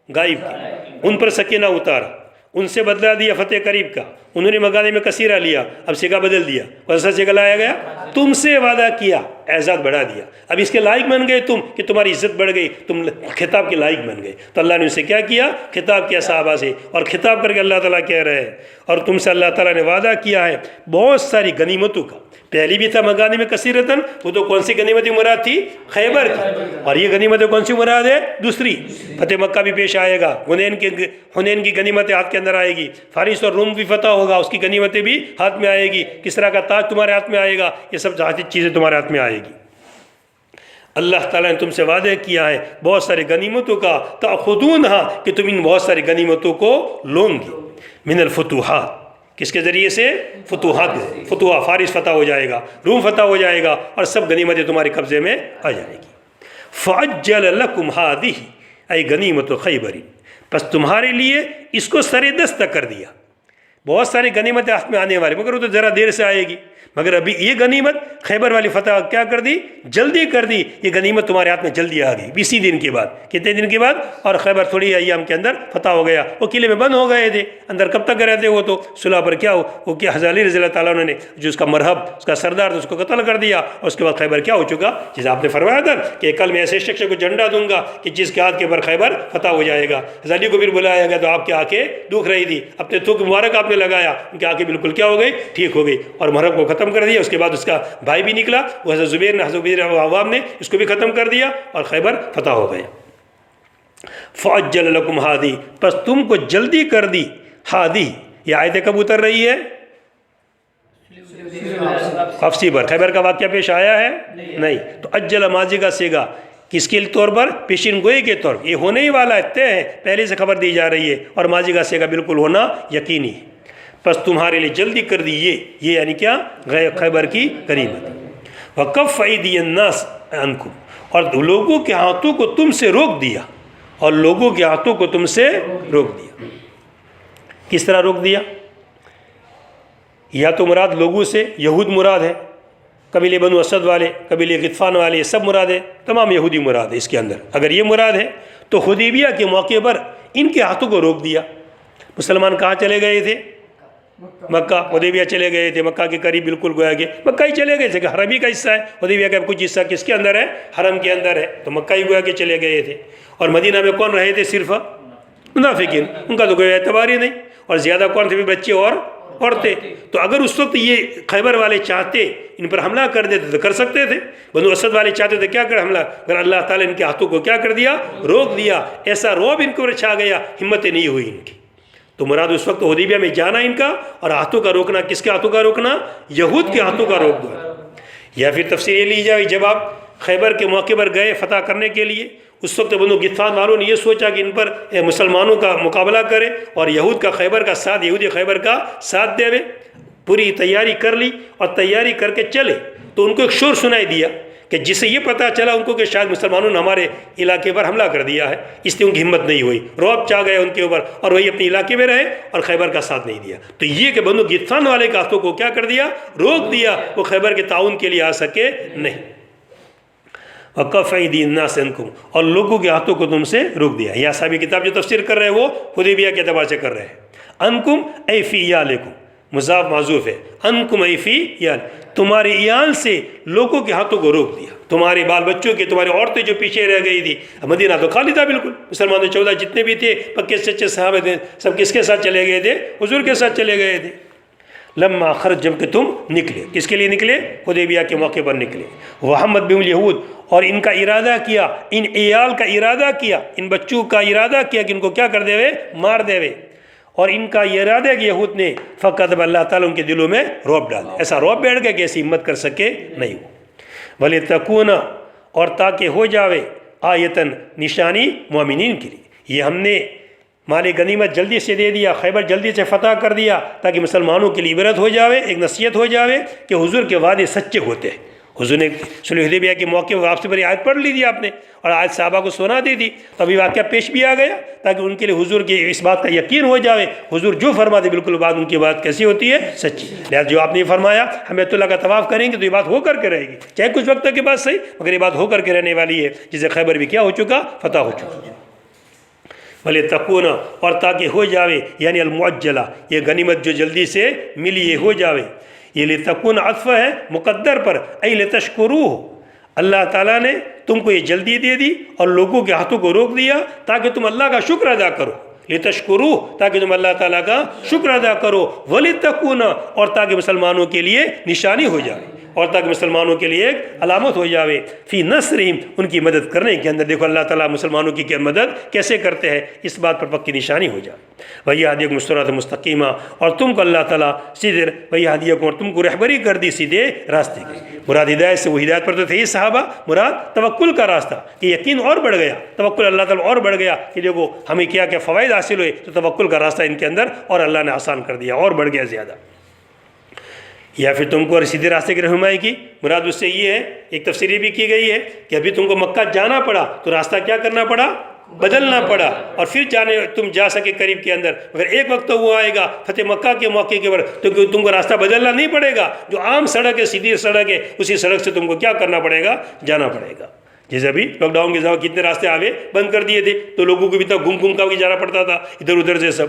غائب کے، ان پر سکینہ اتارا، ان سے بدلا دیا فتح قریب کا، انہوں نے مغانم کثیرہ لیا، اب سیکہ بدل دیا، کون سا سیکہ لایا گیا؟ تم سے وعدہ کیا، اعزاز بڑھا دیا، اب اس کے لائق بن گئے تم، کہ تمہاری عزت بڑھ گئی، تم خطاب کے لائق بن گئے، تو اللہ نے ان سے کیا کیا؟ خطاب کیا صحابہ سے، اور خطاب کر کے اللہ تعالیٰ کہہ رہے ہیں اور تم سے اللہ تعالیٰ نے وعدہ کیا ہے بہت ساری غنیمتوں کا۔ پہلی بھی تھا مغانم کثیرتاً، وہ تو کون سی غنیمتیں مراد تھی؟ خیبر کی، اور یہ غنیمتیں کون سی مراد ہے؟ دوسری، فتح مکہ بھی پیش آئے گا، حنین کی غنیمتیں ہاتھ کے اندر آئے گی، فارس اور روم بھی فتح ہوگا، اس کی غنیمتیں بھی ہاتھ میں آئے گی، کسرا کا تاج تمہارے ہاتھ میں آئے گا، یہ سب چیزیں تمہارے ہاتھ میں آئے گی۔ اللہ تعالیٰ نے تم سے وعدہ کیا ہے بہت ساری غنیمتوں کا، تأخذونها، کہ تم ان بہت ساری غنیمتوں کو لوں گے، من الفتوحات، کس کے ذریعے سے؟ فتوحات، فتوح، فارس فتح ہو جائے گا، روم فتح ہو جائے گا، اور سب غنیمتیں تمہارے قبضے میں آ جائے گی۔ فعجل لکم هذه ای غنیمت خیبر، پس تمہارے لیے اس کو سر دست کر دیا، بہت ساری غنیمتیں ہاتھ میں آنے والے، مگر وہ تو ذرا دیر سے آئے گی، مگر ابھی یہ غنیمت خیبر والی فتح کیا کر دی؟ جلدی کر دی، یہ غنیمت تمہارے ہاتھ میں جلدی آ گئی، 20 دن کے بعد، کتنے دن کے بعد؟ اور خیبر تھوڑی ایام کے اندر فتح ہو گیا، وہ قلعے میں بند ہو گئے تھے، اندر کب تک رہتے وہ تو صلح پر کیا ہو، وہ کیا حضرت علی رضی اللہ تعالیٰ عنہ نے جو اس کا مرہب، اس کا سردار تھا، اس کو قتل کر دیا، اور اس کے بعد خیبر کیا ہو چکا؟ جیسے آپ نے فرمایا تھا کہ کل میں ایسے شخص کو جھنڈا دوں گا کہ جس کے ہاتھ کے اوپر خیبر فتح ہو جائے گا۔ حضرت علی کو پھر بلایا گیا تو آپ کی آنکھیں دکھ رہی تھی، اپنے تھوک مبارک آپ نے لگایا، ان کی آنکھیں بالکل کیا ہو گئی؟ ٹھیک ہو گئی، اور مرہب کو ختم کر دیا۔ اس کے بعد اس کا بھائی بھی نکلا، وہ حضرت زبیر نے، حضرت زبیر عوام نے اس کو بھی ختم کر دیا، اور خیبر فتح ہو گیا۔ فعجل لکم ہادی، پس تم کو جلدی کر دی، ہادی، یہ آیت کب اتر رہی ہے؟ واپسی پر، خیبر کا واقعہ پیش آیا ہے؟ نہیں، تو اجل ماضی کا صیغہ کس کے طور پر؟ پیشین گوئی کے طور پر، یہ ہونے ہی والا ہے، طے ہے، پہلے سے خبر دی جا رہی ہے، اور ماضی کا صیغہ بالکل ہونا یقینی ہے۔ پس تمہارے لیے جلدی کر دی یہ یعنی کیا؟ خیبر کی غنیمت۔ وَكَفَّ أَيْدِيَ النَّاسِ عَنْكُمْ، اور لوگوں کے ہاتھوں کو تم سے روک دیا، اور لوگوں کے ہاتھوں کو تم سے روک دیا۔ کس طرح روک دیا؟ یا تو مراد لوگوں سے یہود مراد ہے، قبیلے بنو اسد والے، قبیلے غطفان والے، یہ سب مراد ہے، تمام یہودی مراد ہے اس کے اندر۔ اگر یہ مراد ہے تو حدیبیہ کے موقع پر ان کے ہاتھوں کو روک دیا۔ مسلمان کہاں چلے گئے تھے؟ مکہ۔ حدیبیہ چلے گئے تھے، مکہ کے قریب بالکل گویا کہ مکہ ہی چلے گئے تھے کہ حرم ہی کا حصہ ہے۔ حدیبیہ کا کچھ حصہ کس کے اندر ہے؟ حرم کے اندر ہے، تو مکہ ہی گویا کہ چلے گئے تھے۔ اور مدینہ میں کون رہے تھے؟ صرف منافقین، ان کا تو کوئی اعتبار ہی نہیں۔ اور زیادہ کون تھے؟ بھی بچے اور عورتیں۔ تو اگر اس وقت یہ خیبر والے چاہتے ان پر حملہ کر دیتے تو کر سکتے تھے۔ بنو اسد والے چاہتے تھے کیا کر حملہ، اگر اللہ تعالیٰ ان کے ہاتھوں کو کیا کر دیا؟ روک دیا۔ ایسا رعب ان کو چھا گیا، ہمتیں نہیں ہوئی ان کی۔ تو مراد اس وقت حدیبیہ میں جانا ان کا اور ہاتھوں کا روکنا، کس کے ہاتھوں کا روکنا؟ یہود کے ہاتھوں کا روک دو۔ یا پھر تفسیر یہ لی جائے جب آپ خیبر کے موقع پر گئے فتح کرنے کے لیے، اس وقت بنو غطفان والوں نے یہ سوچا کہ ان پر مسلمانوں کا مقابلہ کرے اور یہود کا خیبر کا ساتھ، یہودی خیبر کا ساتھ دے، پوری تیاری کر لی اور تیاری کر کے چلے تو ان کو ایک شور سنائی دیا کہ جسے یہ پتہ چلا ان کو کہ شاید مسلمانوں نے ہمارے علاقے پر حملہ کر دیا ہے، اس لیے ان کی ہمت نہیں ہوئی، رعب چاہ گئے ان کے اوپر اور وہی اپنے علاقے میں رہے اور خیبر کا ساتھ نہیں دیا۔ تو یہ کہ بنو غطفان والے کے ہاتھوں کو کیا کر دیا؟ روک دیا، وہ خیبر کے تعاون کے لیے آ سکے نہیں۔ وَقَفَ أَيْدِي النَّاسِ عَنْكُمْ، اور لوگوں کے ہاتھوں کو تم سے روک دیا۔ یہ صحابی کتاب جو تفسیر کر رہے ہیں وہ حدیبیہ کے اعتبار سے کر رہے ہیں۔ انکم ای فی یالکم، مضاف معذوف ہے، انکم ای فی یال، تمہارے ایال سے لوگوں کے ہاتھوں کو روک دیا، تمہارے بال بچوں کے، تمہاری عورتیں جو پیچھے رہ گئی تھی۔ مدینہ تو خالی تھا بالکل، مسلمان 14 جتنے بھی تھے پکے سچے صحابہ تھے، سب کس کے ساتھ چلے گئے تھے؟ حضور کے ساتھ چلے گئے تھے۔ لما خرج، جب کہ تم نکلے، کس کے لیے نکلے؟ حدیبیہ کے موقع پر نکلے۔ وحمد بهم اليہود، اور ان کا ارادہ کیا، ان عیال کا ارادہ کیا، ان بچوں کا ارادہ کیا کہ ان کو کیا کر دے وے؟ مار دے وے۔ اور ان کا یہ ارادہ کہ یہود نے فقط اللہ تعالیٰ ان کے دلوں میں رعب ڈال، ایسا رعب بیٹھ گیا کہ ایسی ہمت کر سکے نہیں ہو۔ وَلِتَكُونَ، اور تاکہ ہو جاوے، آیتاً، نشانی مومنین کے لیے۔ یہ ہم نے مال غنیمت جلدی سے دے دیا، خیبر جلدی سے فتح کر دیا تاکہ مسلمانوں کے لیے عبرت ہو جاوے، ایک نصیحت ہو جاوے کہ حضور کے وعدے سچے ہوتے ہیں۔ حضور نے صلح حدیبیہ کے موقع پر واپسی پر آیت پڑھ لی تھی آپ نے، اور آیت صحابہ کو سنا دی تھی، تو ابھی واقعہ پیش بھی آ گیا تاکہ ان کے لیے حضور کی اس بات کا یقین ہو جاوے، حضور جو فرماتے بالکل بات ان کی بات کیسی ہوتی ہے؟ سچی۔ لہٰذا جو آپ نے فرمایا ہم بیت اللہ کا طواف کریں گے تو یہ بات ہو کر کے رہے گی، چاہے کچھ وقت کے بعد صحیح، مگر یہ بات ہو کر کے رہنے والی ہے، جسے خیبر بھی کیا ہو چکا؟ فتح ہو چکا۔ وَلِتَكُونَ، اور تاکہ ہو جاوے، یعنی المعجلہ، یہ غنیمت جو جلدی سے ملی یہ ہو جاوے۔ یہ لِتَكُونَ عطف ہے مقدر پر، اَيْ لِتَشْكُرُوهُ، اللہ تعالیٰ نے تم کو یہ جلدی دے دی اور لوگوں کے ہاتھوں کو روک دیا تاکہ تم اللہ کا شکر ادا کرو، لِتَشْكُرُوهُ، تاکہ تم اللہ تعالیٰ کا شکر ادا کرو، وَلِتَكُونَ، اور تاکہ مسلمانوں کے لیے نشانی ہو جائے، اور تاکہ مسلمانوں کے لیے ایک علامت ہو جاوے، فی نصرہم، ان کی مدد کرنے کے اندر۔ دیکھو اللہ تعالیٰ مسلمانوں کی مدد کیسے کرتے ہیں، اس بات پر پکی نشانی ہو جائے۔ وَيَهْدِيَكُمْ صِرَاطًا مُسْتَقِيمًا، اور تم کو اللہ تعالیٰ سیدھے، وَيَهْدِيَكُمْ، اور تم کو رہبری کر دی سیدھے راستے کی۔ مراد ہدایت سے وہ ہدایت پر تو تھے یہ صحابہ، مراد توکل کا راستہ، کہ یقین اور بڑھ گیا، توکل اللہ تعالیٰ اور بڑھ گیا کہ دیکھو ہمیں کیا کیا فوائد حاصل ہوئے، تو توکل کا راستہ ان کے اندر اور اللہ نے آسان کر دیا اور بڑھ گیا زیادہ۔ یا پھر تم کو سیدھے راستے کی رہنمائی کی، مراد اس سے یہ ہے، ایک تفسیر بھی کی گئی ہے کہ ابھی تم کو مکہ جانا پڑا تو راستہ کیا کرنا پڑا؟ بدلنا پڑا، اور پھر تم جا سکے قریب کے اندر، مگر ایک وقت تو وہ آئے گا فتح مکہ کے موقع کے پر تو تم کو راستہ بدلنا نہیں پڑے گا، جو عام سڑک ہے، سیدھی سڑک ہے، اسی سڑک سے تم کو کیا کرنا پڑے گا؟ جانا پڑے گا۔ جیسے ابھی لاک ڈاؤن کے زمانے کتنے راستے آگے بند کر دیے تھے تو لوگوں کو بھی تک گھوم کا بھی جانا پڑتا تھا ادھر ادھر سے سب۔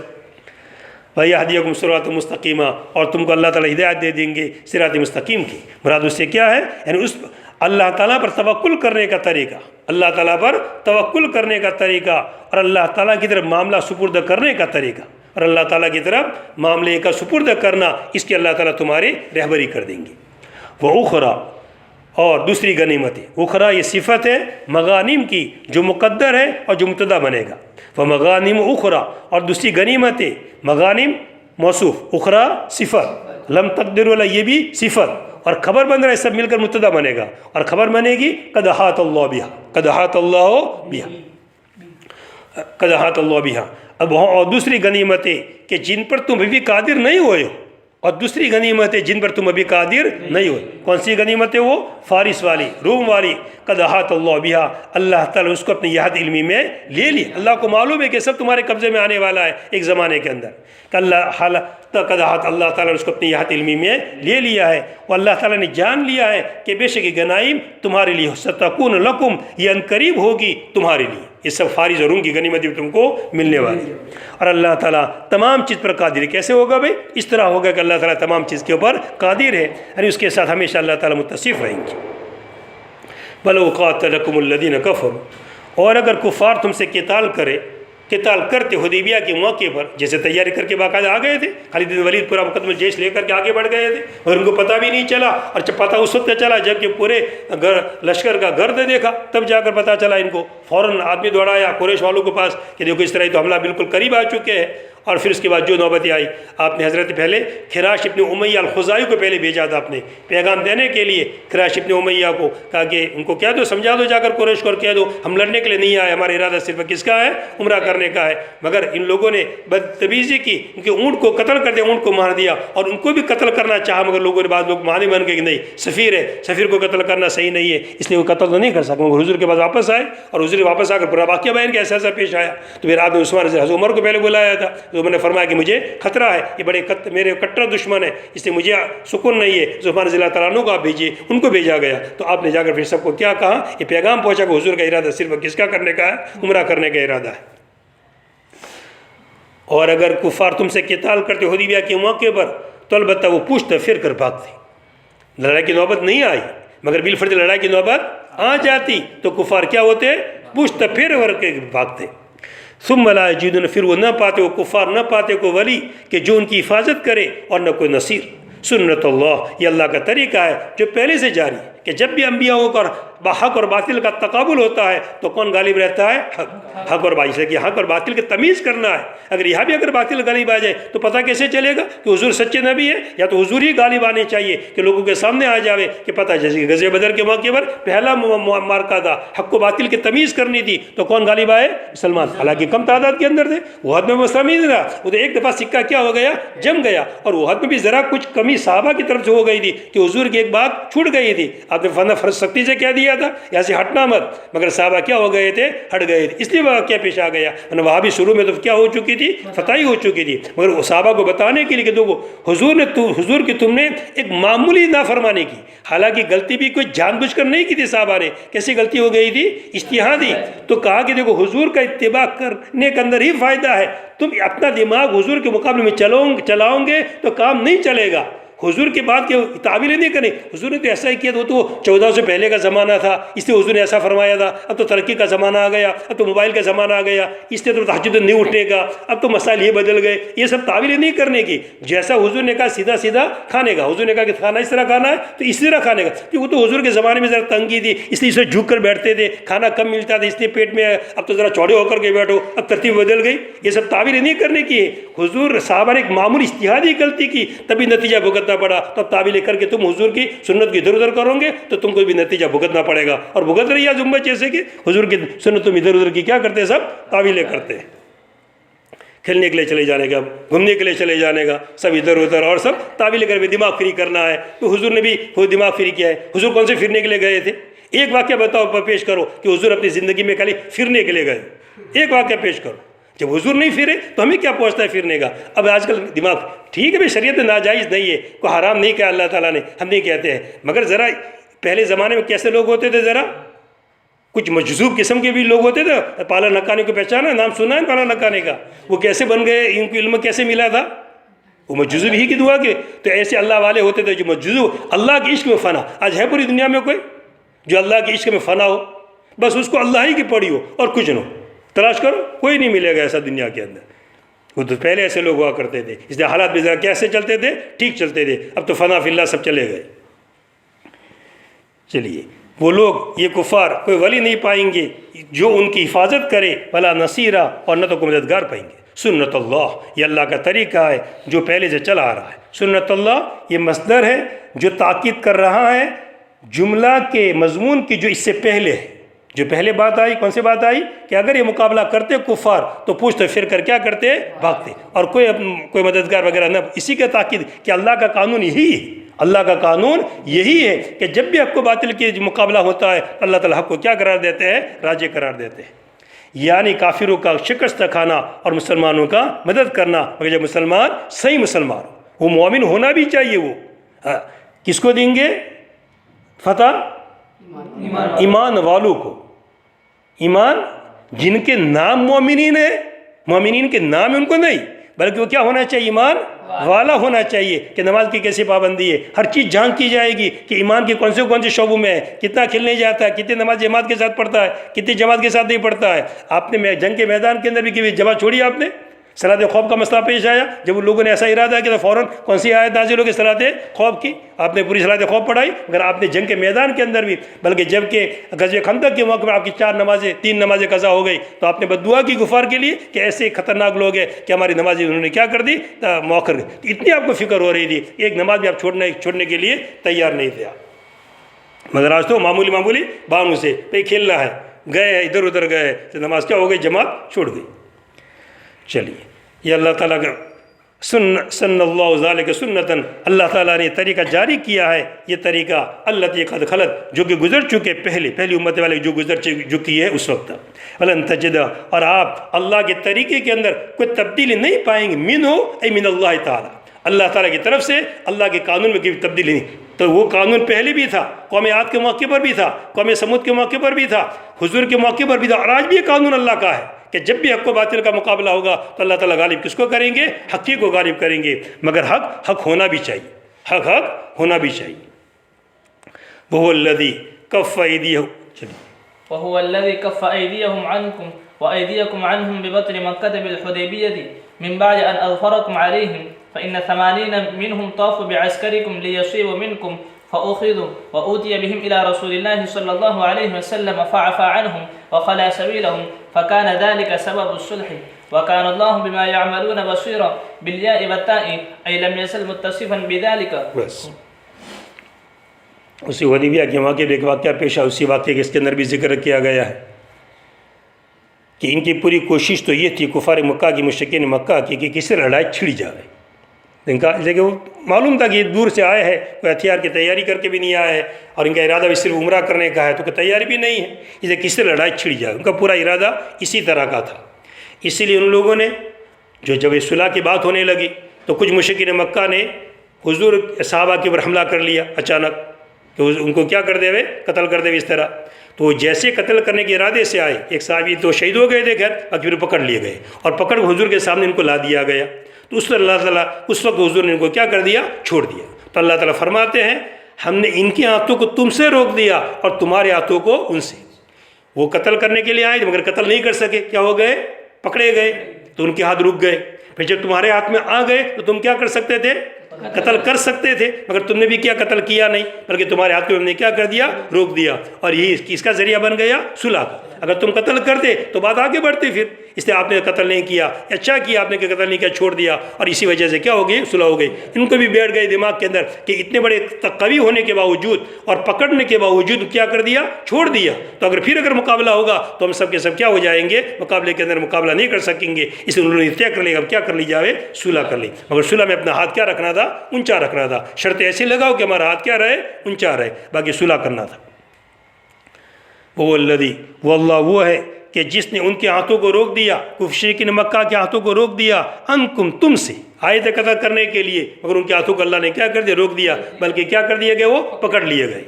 وَيَهْدِيَكُمْ صِرَاطًا مُسْتَقِيمًا، اور تم کو اللہ تعالیٰ ہدایت دے دیں گے صراط مستقیم کی۔ مراد اس سے کیا ہے؟ یعنی اس اللہ تعالیٰ پر توکل کرنے کا طریقہ، اللہ تعالیٰ پر توکل کرنے کا طریقہ، اور اللہ تعالیٰ کی طرف معاملہ سپرد کرنے کا طریقہ، اور اللہ تعالیٰ کی طرف معاملے کا سپرد کرنا، اس کی اللہ تعالیٰ تمہاری رہبری کر دیں گے۔ وَأُخْرَى، اور دوسری غنیمتیں، اخرى یہ صفت ہے مغانم کی جو مقدر ہے اور جو مبتدا بنے گا، فمغانم اخرى، اور دوسری غنیمتیں، مغانم موصوف، اخرى صفت، لم تقدروا علیہ یہ بھی صفت، اور خبر بن رہا ہے، سب مل کر مبتدا بنے گا، اور خبر بنے گی قد احاط اللہ بہا، قد احاط اللہ بہا، قد احاط اللہ بہا۔ اب اور دوسری غنیمتیں کہ جن پر تم ابھی قادر نہیں ہوئے ہو، اور دوسری غنیمتیں جن پر تم ابھی قادر نہیں ہوئے۔ کون سی غنیمتیں؟ وہ فارس والی، روم والی، قد احاط اللہ بہا، اللہ تعالیٰ اس کو اپنی یاد علمی میں لے لی. اللہ کو معلوم ہے کہ سب تمہارے قبضے میں آنے والا ہے ایک زمانے کے اندر. کہ قد احاط، اللہ تعالیٰ نے اس کو اپنی یاد علمی میں لے لیا ہے. اور اللہ تعالیٰ نے جان لیا ہے کہ بے شک غنائم تمہارے لیے ستکون لکم، یہ عنقریب ہوگی تمہارے لیے. یہ سب فارض اور ان کی غنیمت بھی تم کو ملنے والی. اور اللہ تعالیٰ تمام چیز پر قادر ہے. کیسے ہوگا بھائی؟ اس طرح ہوگا کہ اللہ تعالیٰ تمام چیز کے اوپر قادر ہے، یعنی اس کے ساتھ ہمیشہ اللہ تعالیٰ متصف رہیں گے. وَلَوْ قَاتَلَكُمُ الَّذِينَ كَفَرُوا، اور اگر کفار تم سے قتال کرتے حدیبیہ کے موقع پر، جیسے تیاری کر کے باقاعدہ آ گئے تھے، خالد بن ولید پورا مقدمہ جیش لے کر کے آگے بڑھ گئے تھے، اور ان کو پتہ بھی نہیں چلا. اور جب پتہ اس وقت چلا جب کہ پورے لشکر کا گرد دیکھا، تب جا کر پتہ چلا. ان کو فوراً آدمی دوڑایا قریش والوں کے پاس کہ دیکھو اس طرح تو حملہ بالکل قریب آ چکے ہیں. اور پھر اس کے بعد جو نوبت آئی، آپ نے حضرت پہلے خراش ابن امیہ الخزاعی کو پہلے بھیجا تھا اپنے پیغام دینے کے لیے. خراش ابن امیہ کو کہا کہ ان کو کہہ دو، سمجھا دو جا کر قریش کو، کہہ دو ہم لڑنے کے لیے نہیں آئے، ہمارا ارادہ صرف کس کا ہے؟ عمرہ کرنے کا ہے. مگر ان لوگوں نے بدتمیزی کی، ان کے اونٹ کو قتل کر دیا، اونٹ کو مار دیا. اور ان کو بھی قتل کرنا چاہا، مگر لوگوں نے بعض لوگ مانے بن گئے کہ نہیں سفیر ہے، سفیر کو قتل کرنا صحیح نہیں ہے، اس لیے وہ قتل تو نہیں کر سکتے. مگر حضور کے پاس واپس آئے، اور حضور واپس آ کر پورا واقعہ بیان کیا ایسا پیش آیا. تو پھر آپ نے عثمان حضرت عمر کو پہلے بلایا تھا، تو میں نے فرمایا کہ مجھے خطرہ ہے، یہ بڑے میرے کٹر دشمن ہے، اس لیے مجھے سکون نہیں ہے. عثمان رضی اللہ تعالیٰ عنہ کو آپ بھیجیے، ان کو بھیجا گیا. تو آپ نے جا کر پھر سب کو کیا کہا؟ یہ پیغام پہنچا کہ حضور کا ارادہ صرف کس کا کرنے کا ہے؟ عمرہ کرنے کا ارادہ ہے. اور اگر کفار تم سے قتال کرتے حدیبیہ کے موقع پر، تو البتہ وہ پوچھتے پھر کر بھاگتے. لڑائی کی نوبت نہیں آئی، مگر بالفرض لڑائی کی نوبت آ جاتی تو کفار کیا ہوتے؟ پوچھتے پھر ور کے بھاگتے. ثم لا یجدون، پھر وہ نہ پاتے، وہ کفار نہ پاتے کوئی ولی کہ جو ان کی حفاظت کرے، اور نہ کوئی نصیر. سنت اللہ، یہ اللہ کا طریقہ ہے جو پہلے سے جاری ہے کہ جب بھی انبیاء کا حق اور باطل کا تقابل ہوتا ہے تو کون غالب رہتا ہے؟ حق اور باطل. کہ حق اور باطل کی تمیز کرنا ہے. اگر یہاں بھی اگر باطل غالب آ جائے تو پتہ کیسے چلے گا کہ حضور سچے نبی ہے؟ یا تو حضور ہی غالب آنے چاہیے کہ لوگوں کے سامنے آ جاوے کہ پتہ. جیسے کہ غزوہ بدر کے موقع پر پہلا مارکہ تھا، حق و باطل کی تمیز کرنی تھی، تو کون غالب آئے؟ مسلمان. حالانکہ کم تعداد کے اندر تھے، وہ حد میں مسئلہ نہیں رہا. وہ تو ایک دفعہ سکہ کیا ہو گیا؟ جم گیا. اور وہ حد میں بھی ذرا کچھ کمی صحابہ کی طرف سے ہو گئی تھی کہ حضور کی ایک بات چھوٹ گئی تھی. آپ نے فرض سختی سے کہہ دیا تھا یہاں سے ہٹنا مت، مگر صحابہ کیا ہو گئے تھے؟ ہٹ گئے تھے. اس لیے واقعہ پیش آ گیا. وہاں بھی شروع میں تو کیا ہو چکی تھی؟ فتح ہی ہو چکی تھی. مگر صحابہ کو بتانے کے لیے کہ دیکھو حضور کی تم نے ایک معمولی نافرمانی کی، حالانکہ غلطی بھی کوئی جان بوجھ کر نہیں کی تھی صحابہ نے. کیسی غلطی ہو گئی تھی؟ اجتہادی. تو کہا کہ دیکھو حضور کا اتباع کرنے کے اندر ہی فائدہ ہے. تم اپنا دماغ حضور کے مقابلے میں چلاؤں گے تو کام نہیں چلے گا. حضور کے بعد کے تعبیریں نہیں کریں. حضور نے تو ایسا ہی کیا، تو 1400 سے پہلے کا زمانہ تھا، اس لیے حضور نے ایسا فرمایا تھا. اب تو ترقی کا زمانہ آ گیا، اب تو موبائل کا زمانہ آ گیا، اس لیے تو تہجد نہیں اٹھنے کا، اب تو مسائل یہ بدل گئے. یہ سب تعبیریں نہیں کرنے کی. جیسا حضور نے کہا سیدھا سیدھا کھانے کا. حضور نے کہا کہ کھانا اس طرح کھانا ہے تو اس طرح کھانے کا. کہ وہ تو حضور کے زمانے میں ذرا تنگی تھی، اس لیے اسے جھک کر بیٹھتے تھے، کھانا کم ملتا تھا اس لیے پیٹ میں. اب تو ذرا چوڑے ہو کر کے بیٹھو، اب ترتیب بدل گئی. یہ سب تعبیریں نہیں کرنے کی ہے. حضور صحابہ نے ایک معمولی اجتہادی غلطی کی، تبھی نتیجہ بھگتنا پڑا. تو اب تعبیر کر کے تم حضور کی سنت کی ادھر ادھر کرو گے تو تم کو بھی نتیجہ بھگتنا پڑے گا. اور بھگت رہی ہے امت، جیسے کہ حضور کی سنت تم ادھر ادھر کی کیا کرتے ہیں؟ سب تعویلیں کرتے ہیں. کھیلنے کے لیے چلے جانے کا، گھومنے کے لیے چلے جانے کا، سب ادھر ادھر اور سب تعویلیں کر کے دماغ فری کرنا ہے. تو حضور نے بھی وہ دماغ فری کیا ہے. حضور کون سے پھرنے کے لیے گئے تھے؟ ایک واقعہ بتاؤ، پیش کرو کہ حضور اپنی زندگی میں خالی پھرنے کے لیے گئے. ایک واقعہ پیش کرو. جب حضور نہیں پھرے تو ہمیں کیا پہنچتا ہے پھرنے کا؟ اب آج کل دماغ ٹھیک ہے بھائی، شریعت میں ناجائز نہیں ہے، کوئی حرام نہیں کہا اللہ تعالیٰ نے، ہم نہیں کہتے ہیں. مگر ذرا پہلے زمانے میں کیسے لوگ ہوتے تھے؟ ذرا کچھ مجذوب قسم کے بھی لوگ ہوتے تھے. پالا نکانے کو پہچانا، نام سنا ہے پالا نکانے کا؟ وہ کیسے بن گئے؟ ان کو علم کیسے ملا تھا؟ وہ مجذوب ہی کی دعا کے. تو ایسے اللہ والے ہوتے تھے جو مجذوب، اللہ کے عشق میں فنا. آج ہے پوری دنیا میں کوئی جو اللہ کے عشق میں فنا ہو؟ بس اس کو اللہ ہی کی پڑھی ہو اور کچھ نہ. تلاش کرو، کوئی نہیں ملے گا ایسا دنیا کے اندر. وہ تو پہلے ایسے لوگ ہوا کرتے تھے. اس لیے حالات بھی ذرا کیسے چلتے تھے؟ ٹھیک چلتے تھے. اب تو فنا فی اللہ سب چلے گئے. چلیے، وہ لوگ یہ کفار کوئی ولی نہیں پائیں گے جو ان کی حفاظت کرے، ولا نصیرہ، اور نہ تو کوئی مددگار پائیں گے. سنت اللہ، یہ اللہ کا طریقہ ہے جو پہلے سے چلا آ رہا ہے. سنت اللہ یہ مصدر ہے جو تاکید کر رہا ہے جملہ کے مضمون کی جو اس سے پہلے ہے. جو پہلے بات آئی کون سی بات آئی کہ اگر یہ مقابلہ کرتے کفار تو پوچھتے پھر کر کیا کرتے بھاگتے، اور کوئی مددگار وغیرہ نہ. اسی کا تاکید کہ اللہ کا قانون یہی ہے، اللہ کا قانون یہی ہے کہ جب بھی حق و باطل کی مقابلہ ہوتا ہے اللہ تعالیٰ حق کو کیا قرار دیتے ہیں؟ راجی قرار دیتے ہیں. یعنی کافروں کا شکست کھانا اور مسلمانوں کا مدد کرنا، مگر جب مسلمان صحیح مسلمان وہ مومن ہونا بھی چاہیے. وہ کس کو دیں گے فتح؟ ایمان والوں کو. ایمان جن کے نام مومنین ہے، مومنین کے نام ان کو نہیں، بلکہ وہ کیا ہونا چاہیے؟ ایمان والا ہونا چاہیے. کہ نماز کی کیسی پابندی ہے، ہر چیز جانچ کی جائے گی کہ ایمان کے کون سے شعبوں میں ہے، کتنا کھلنے جاتا ہے، کتنی نماز جماعت کے ساتھ پڑھتا ہے، کتنی جماعت کے ساتھ نہیں پڑھتا ہے. آپ نے جنگ کے میدان کے اندر بھی کبھی جماعت چھوڑی؟ آپ نے صلاۃ خوف کا مسئلہ پیش آیا، جب ان لوگوں نے ایسا ارادہ کیا تو فوراً کون سی آیت نازل ہو گئی؟ صلاۃ خوف کی. آپ نے پوری صلاۃ خوف پڑھائی. اگر آپ نے جنگ کے میدان کے اندر بھی، بلکہ جب کہ غزوہ خندق کے موقع میں آپ کی 3 نمازیں قضا ہو گئی تو آپ نے بددعا کی کفار کے لیے کہ ایسے خطرناک لوگ ہیں کہ ہماری نمازیں انہوں نے کیا کر دی؟ مؤخر. اتنی آپ کو فکر ہو رہی تھی، ایک نماز بھی آپ چھوڑنے کے لیے تیار نہیں تھے. مگر آج تو معمولی بانوں سے پہ کھیلنا ہے، گئے ادھر ادھر گئے تو نماز کیا ہو گئی؟ جماعت چھوڑ گئی. چلیے، یہ اللہ تعالیٰ کا سن اللہ ذالک سنتاً، اللہ تعالیٰ نے طریقہ جاری کیا ہے. یہ طریقہ اللہ قد خلت، جو کہ گزر چکے پہلی امت والے جو گزر چکی ہے اس وقت. ولن تجد، اور آپ اللہ کے طریقے کے اندر کوئی تبدیلی نہیں پائیں گے. من اللہ تعالیٰ، اللہ تعالیٰ کی طرف سے اللہ کے قانون میں کوئی تبدیلی نہیں. تو وہ قانون پہلے بھی تھا، قوم عاد کے موقع پر بھی تھا، قوم سمود کے موقع پر بھی تھا، حضور کے موقع پر بھی تھا، اور آج بھی یہ قانون اللہ کا ہے کہ جب بھی حق و باطل کا مقابلہ ہوگا تو اللہ تعالیٰ غالب کس کو کریں گے؟ حق کو غالب کریں گے. مگر حق ہونا بھی چاہیے، حق ہونا بھی چاہیے. وَهُوَ الَّذِي كَفَّ أَيْدِيَهُمْ وهو الذي كف أيديهم عنكم وأيديكم عنهم ببطن مكة بالحديبية من بعد أن أظفركم عليهم فإن 80 منهم طافوا بعسكركم ليصيبوا منكم فأخذوا وأوتي بهم إلى رسول الله صلى الله عليه وسلم فعفى عنهم وخلى سبيلهم فكان ذلك سبب الصلح وكان الله بما يعملون بصيرا بالياء والتاء أي لم يزل متصفا بذلك. بس اسی حدیبیہ کے واقعے میں ایک واقعہ پیش آیا، اسی واقعے کے اس کے اندر بھی ذکر کیا گیا ہے کہ ان کی پوری کوشش تو یہ تھی کفار مکہ کی، مشرکین مکہ کی، کہ کسی لڑائی چھڑ جائے. ان کا لیکن وہ معلوم تھا کہ یہ دور سے آئے ہیں، کوئی ہتھیار کی تیاری کر کے بھی نہیں آئے ہیں، اور ان کا ارادہ بھی صرف عمرہ کرنے کا ہے، تو کوئی تیاری بھی نہیں ہے، اسے کسی لڑائی چھڑ جائے. ان کا پورا ارادہ اسی طرح کا تھا. اسی لیے ان لوگوں نے جب یہ صلح کی بات ہونے لگی تو کچھ مشرکین مکہ نے حضور صحابہ کے اوپر حملہ کر لیا اچانک، کہ ان کو کیا کر دے ہوئے؟ قتل کر دے ہوئے اس طرح. تو جیسے قتل کرنے کے ارادے سے آئے، ایک صحابی تو شہید ہو گئے تھے خیر، باقی پھر پکڑ لیے گئے اور پکڑ حضور کے سامنے ان کو لا دیا گیا. تو اس پر اللہ تعالیٰ اس وقت حضور نے ان کو کیا کر دیا؟ چھوڑ دیا. تو اللہ تعالیٰ فرماتے ہیں ہم نے ان کے ہاتھوں کو تم سے روک دیا اور تمہارے ہاتھوں کو ان سے. وہ قتل کرنے کے لیے آئے مگر قتل نہیں کر سکے، کیا ہو گئے؟ پکڑے گئے. تو ان کے ہاتھ رک گئے. پھر جب تمہارے ہاتھ میں آ گئے تو تم کیا کر سکتے تھے؟ قتل کر سکتے تھے، مگر تم نے بھی کیا؟ قتل کیا نہیں، بلکہ تمہارے ہاتھ کو ہم نے کیا کر دیا؟ روک دیا. اور یہی کس کا ذریعہ بن گیا؟ صلح کا. اگر تم قتل کرتے تو بات آگے بڑھتی، پھر اس لیے آپ نے قتل نہیں کیا. اچھا کیا آپ نے کہ قتل نہیں کیا، چھوڑ دیا، اور اسی وجہ سے کیا ہو گئی؟ صلح ہو گئی. ان کو بھی بیٹھ گئی دماغ کے اندر کہ اتنے بڑے قوی ہونے کے باوجود اور پکڑنے کے باوجود کیا کر دیا؟ چھوڑ دیا. تو اگر مقابلہ ہوگا تو ہم سب کے سب کیا ہو جائیں گے؟ مقابلے کے اندر مقابلہ نہیں کر سکیں گے. اس لیے انہوں نے طے کر لیا اب کیا کر لی جائے؟ صلح کر لی. مگر صلح میں اپنا ہاتھ کیا رکھنا تھا؟ اونچا رکھنا تھا. شرط ایسی لگاؤ کہ ہمارا ہاتھ کیا رہے؟ اونچا رہے. باقی صلح کرنا تھا. وہ اللہ وہ ہے کہ جس نے ان کے ہاتھوں کو روک دیا، مشرکین مکہ کے ہاتھوں کو روک دیا، انکم تم سے آئے تھے قتل کرنے کے لیے، مگر ان کے ہاتھوں کو اللہ نے کیا کر دیا؟ روک دیا. بلکہ کیا کر دیے گئے؟ وہ پکڑ لیے گئے.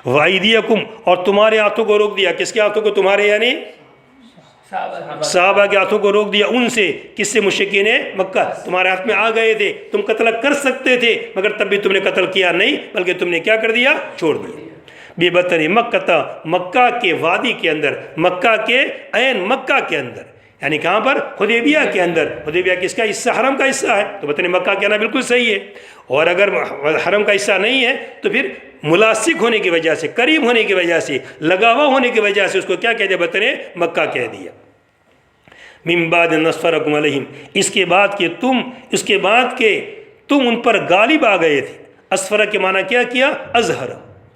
وَأَيْدِيَكُمْ، اور تمہارے ہاتھوں کو روک دیا. کس کے ہاتھوں کو؟ تمہارے یعنی صحابہ کے ہاتھوں کو روک دیا. ان سے کس سے؟ مشرکین مکہ. تمہارے ہاتھ میں آ گئے تھے، تم قتل کر سکتے تھے، مگر تب بھی تم نے قتل کیا نہیں، بلکہ تم نے کیا کر دیا؟ چھوڑ دیا. بِبَطْنِ مَكَّةَ، مکہ کے وادی کے اندر، مکہ کے عین مکہ کے اندر، یعنی کہاں پر؟ حدیبیہ کے اندر. حدیبیہ کس کا حصہ؟ حرم کا حصہ ہے. تو بطن مکہ کہنا بالکل صحیح ہے. اور اگر حرم کا حصہ نہیں ہے تو پھر ملاصق ہونے کی وجہ سے، قریب ہونے کی وجہ سے، لگاوا ہونے کی وجہ سے اس کو کیا کہہ دیا؟ بطن مکہ کہہ دیا. من بعد نصفرکم علیہم، اس کے بعد کہ تم ان پر غالب آ گئے تھے. اسفرہ کے معنی کیا کیا؟ اظہر.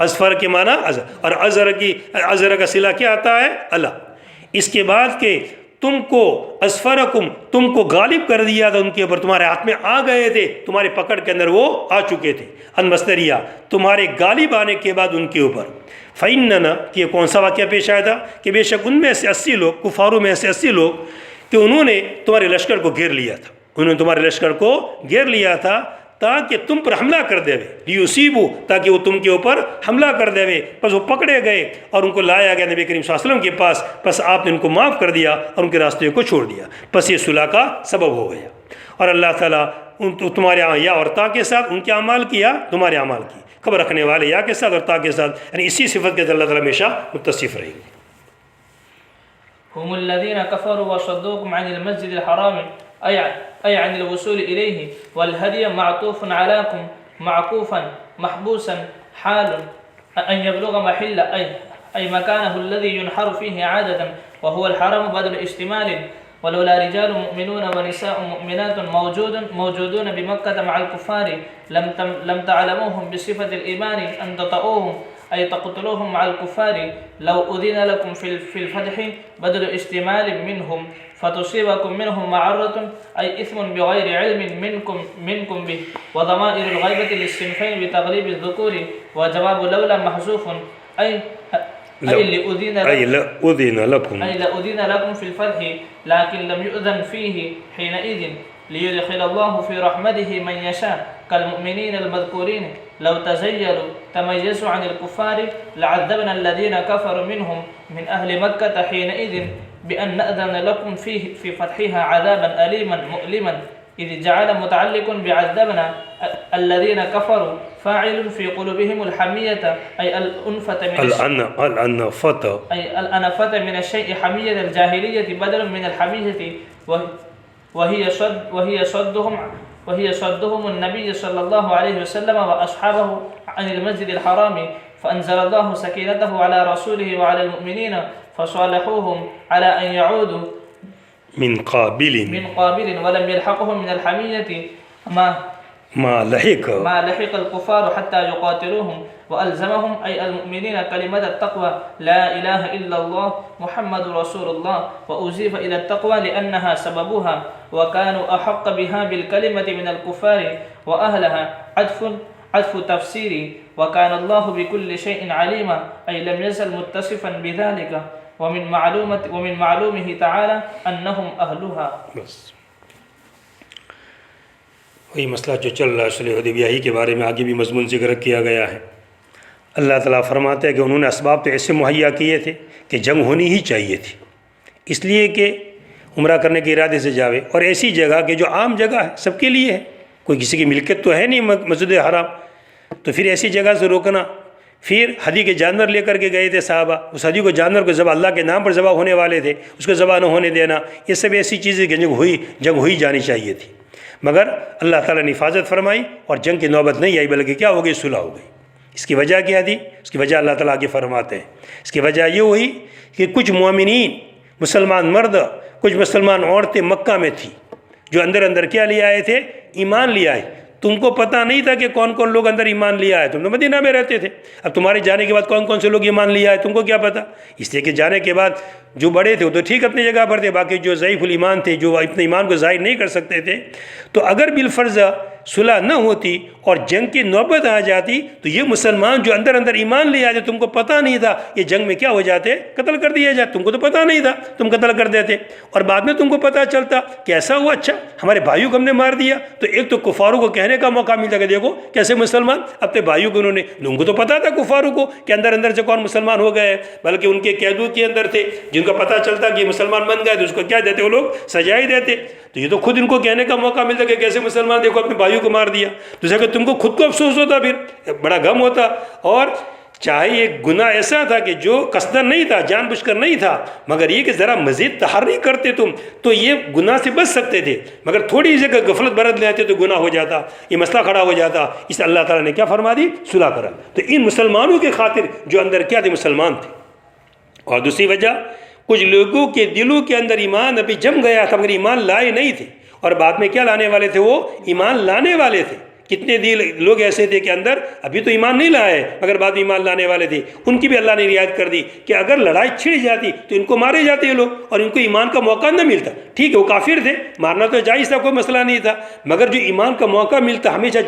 ازفر کے معنی ازر، اور ازر کا صلہ کیا آتا ہے؟ اللہ۔ اس کے بعد کہ تم کو اسفرکم، تم کو غالب کر دیا تھا ان کے اوپر، تمہارے ہاتھ میں آ گئے تھے، تمہارے پکڑ کے اندر وہ آ چکے تھے، المستریہ، تمہارے غالب آنے کے بعد ان کے اوپر۔ فَإِنَّنَا، کہ یہ کون سا واقعہ پیش آیا تھا؟ کہ بے شک ان میں سے 80 لوگ، کفاروں میں سے 80 لوگ، کہ انہوں نے تمہارے لشکر کو گھیر لیا تھا، انہوں نے تمہارے لشکر کو گھیر لیا تھا تاکہ تم پر حملہ کر دے، لیوسیبو، تاکہ وہ تم کے اوپر حملہ کر دے، پس وہ پکڑے گئے اور ان کو لایا گیا نبی کریم صلی اللہ علیہ وسلم کے پاس، پس آپ نے ان کو معاف کر دیا اور ان کے راستے کو چھوڑ دیا، پس یہ صلح کا سبب ہو گیا۔ اور اللہ تعالیٰ تمہارے یا اور تا کے ساتھ ان کے اعمال کی یا تمہارے اعمال کی، خبر رکھنے والے یا کے ساتھ اور تا کے ساتھ، یعنی اسی صفت کے اللہ تعالیٰ ہمیشہ متصف رہیں گے۔ هم الذين كفروا وصدوكم عن المسجد الحرام أي عن الوصول إليه، والهدي معطوف علىكم معكوفا محبوسا حال أن يبلغ محل أي مكانه الذي ينحر فيه عادة، وهو الحرم بدل اشتمال. ولولا رجال مؤمنون ونساء مؤمنات موجودون بمكة مع الكفار لم تعلموهم بصفة الإيمان أن تطؤوهم أي تقتلوهم مع الكفار، لو أذن لكم في الفتح بدل اشتمال منهم فتصيبكم منهم معرة أي إثم بغير علم منكم به، وضمائر الغيبة للصنفين بتغليب الذكور، وجواب لولا محذوف أي لأذن لكم في الفتح لكن لم يؤذن فيه حينئذ، ليدخل الله في رحمته من يشاء كالمؤمنين المذكورين. لو تميزوا عن الكفار لعذبنا الذين كفروا منهم من أهل مكة حينئذ بأن نأذن لكم فيه في فتحها عذابا أليما مؤلما، إذ جعل متعلق بعذبنا الذين كفروا فاعل في قلوبهم الحمية أي الأنفة من الشيء حمية الجاهلية بدل من الحمية، وهي صدهم النبي صلى الله عليه وسلم وأصحابه عن المسجد الحرام، فأنزل الله سكينته على رسوله وعلى المؤمنين فصالحوهم على أن يعودوا من قابل ولم يلحقهم من الحمية ما لحق الكفار حتى يقاتلوهم، وألزمهم أي المؤمنين كلمة التقوى لا إله إلا الله محمد رسول الله، وأضيف إلى التقوى لأنها سببها، وكانوا أحق بها بالكلمة من الكفار وأهلها، عطف تفسيري، وكان الله بكل شيء عليما أي لم يزل متصفا بذلك، ومن معلومه تعالى أنهم أهلها. بس وہی مسئلہ جو چل رہا ہے صلح حدیبیہ ہی کے بارے میں آگے بھی مضمون ذکر کیا گیا ہے۔ اللہ تعالیٰ فرماتے ہیں کہ انہوں نے اسباب تو ایسے مہیا کیے تھے کہ جنگ ہونی ہی چاہیے تھی، اس لیے کہ عمرہ کرنے کے ارادے سے جاوے، اور ایسی جگہ کہ جو عام جگہ ہے سب کے لیے ہے، کوئی کسی کی ملکیت تو ہے نہیں مسجد حرام، تو پھر ایسی جگہ سے روکنا۔ پھر ہدی کے جانور لے کر کے گئے تھے صحابہ، اس ہدی کو جانور کو ذبح اللہ کے نام پر ذبح ہونے والے تھے، اس کو ذبح نہ ہونے دینا، یہ سب ایسی چیزیں کہ جنگ ہوئی جانی چاہیے تھی، مگر اللہ تعالیٰ نے حفاظت فرمائی اور جنگ کی نوبت نہیں آئی، بلکہ کیا ہو گئی؟ صلح ہو گئی۔ اس کی وجہ کیا تھی؟ اس کی وجہ اللہ تعالیٰ آگے فرماتے ہیں، اس کی وجہ یہ ہوئی کہ کچھ مومنین مسلمان مرد، کچھ مسلمان عورتیں مکہ میں تھیں جو اندر کیا لے آئے تھے؟ ایمان لے آئے۔ تم کو پتہ نہیں تھا کہ کون کون لوگ اندر ایمان لے آئے، تم تو مدینہ میں رہتے تھے، اب تمہارے جانے کے بعد کون کون سے لوگ ایمان لے آئے تم کو کیا پتہ؟ اس لیے کہ جانے کے بعد جو بڑے تھے وہ تو ٹھیک اپنی جگہ پر تھے، باقی جو ضعیف الایمان تھے، جو اپنے ایمان کو ظاہر نہیں کر سکتے تھے، تو اگر بالفرض صلح نہ ہوتی اور جنگ کی نوبت آ جاتی تو یہ مسلمان جو اندر ایمان لے آتے، تم کو پتہ نہیں تھا، یہ جنگ میں کیا ہو جاتے؟ قتل کر دیا جاتے، تم کو تو پتہ نہیں تھا، تم قتل کر دیتے، اور بعد میں تم کو پتہ چلتا کہ ایسا ہوا، اچھا ہمارے بھائیوں کو ہم نے مار دیا، تو ایک تو کفاروں کو کہنے کا موقع ملتا کہ دیکھو کیسے مسلمان اپنے بھائیوں کو انہوں نے، لوگوں کو تو پتہ تھا کفاروں کو کہ اندر سے کون مسلمان ہو گئے، بلکہ ان کے قیدوں کے اندر تھے جن کو پتہ چلتا کہ مسلمان بن گئے تو اس کو کیا دیتے وہ لوگ؟ سجائی دیتے، تو یہ تو خود ان کو کہنے کا موقع ملتا کہ کیسے مسلمان دیکھو اپنے بھائیوں کو مار دیا، دوسرا کہ تم کو خود کو افسوس ہوتا، پھر بڑا غم ہوتا، اور چاہے یہ گناہ ایسا تھا کہ جو قصدن نہیں تھا، جان بوجھ کر نہیں تھا، مگر یہ کہ ذرا مزید تحری کرتے تم تو یہ گناہ سے بچ سکتے تھے، مگر تھوڑی سی غفلت برت لیتے تو گناہ ہو جاتا، یہ مسئلہ کھڑا ہو جاتا، اس لیے اللہ تعالیٰ نے کیا فرما دی؟ صلح کرا۔ تو ان مسلمانوں کے خاطر جو اندر کیا تھے؟ مسلمان تھے۔ اور دوسری وجہ، کچھ لوگوں کے دلوں کے اندر ایمان ابھی جم گیا تھا مگر ایمان لائے نہیں تھے، اور بعد میں کیا لانے والے تھے؟ وہ ایمان لانے والے تھے، کتنے لوگ ایسے تھے کہ اندر ابھی تو ایمان نہیں لائے مگر بعد میں ایمان لانے والے تھے، ان کی بھی اللہ نے رعایت کر دی کہ اگر لڑائی چھڑ جاتی تو ان کو مارے جاتے یہ لوگ اور ان کو ایمان کا موقع نہ ملتا۔ ٹھیک ہے وہ کافر تھے، مارنا تو جائز تھا، کوئی مسئلہ نہیں تھا، مگر جو ایمان کا موقع ملتا ہمیشہ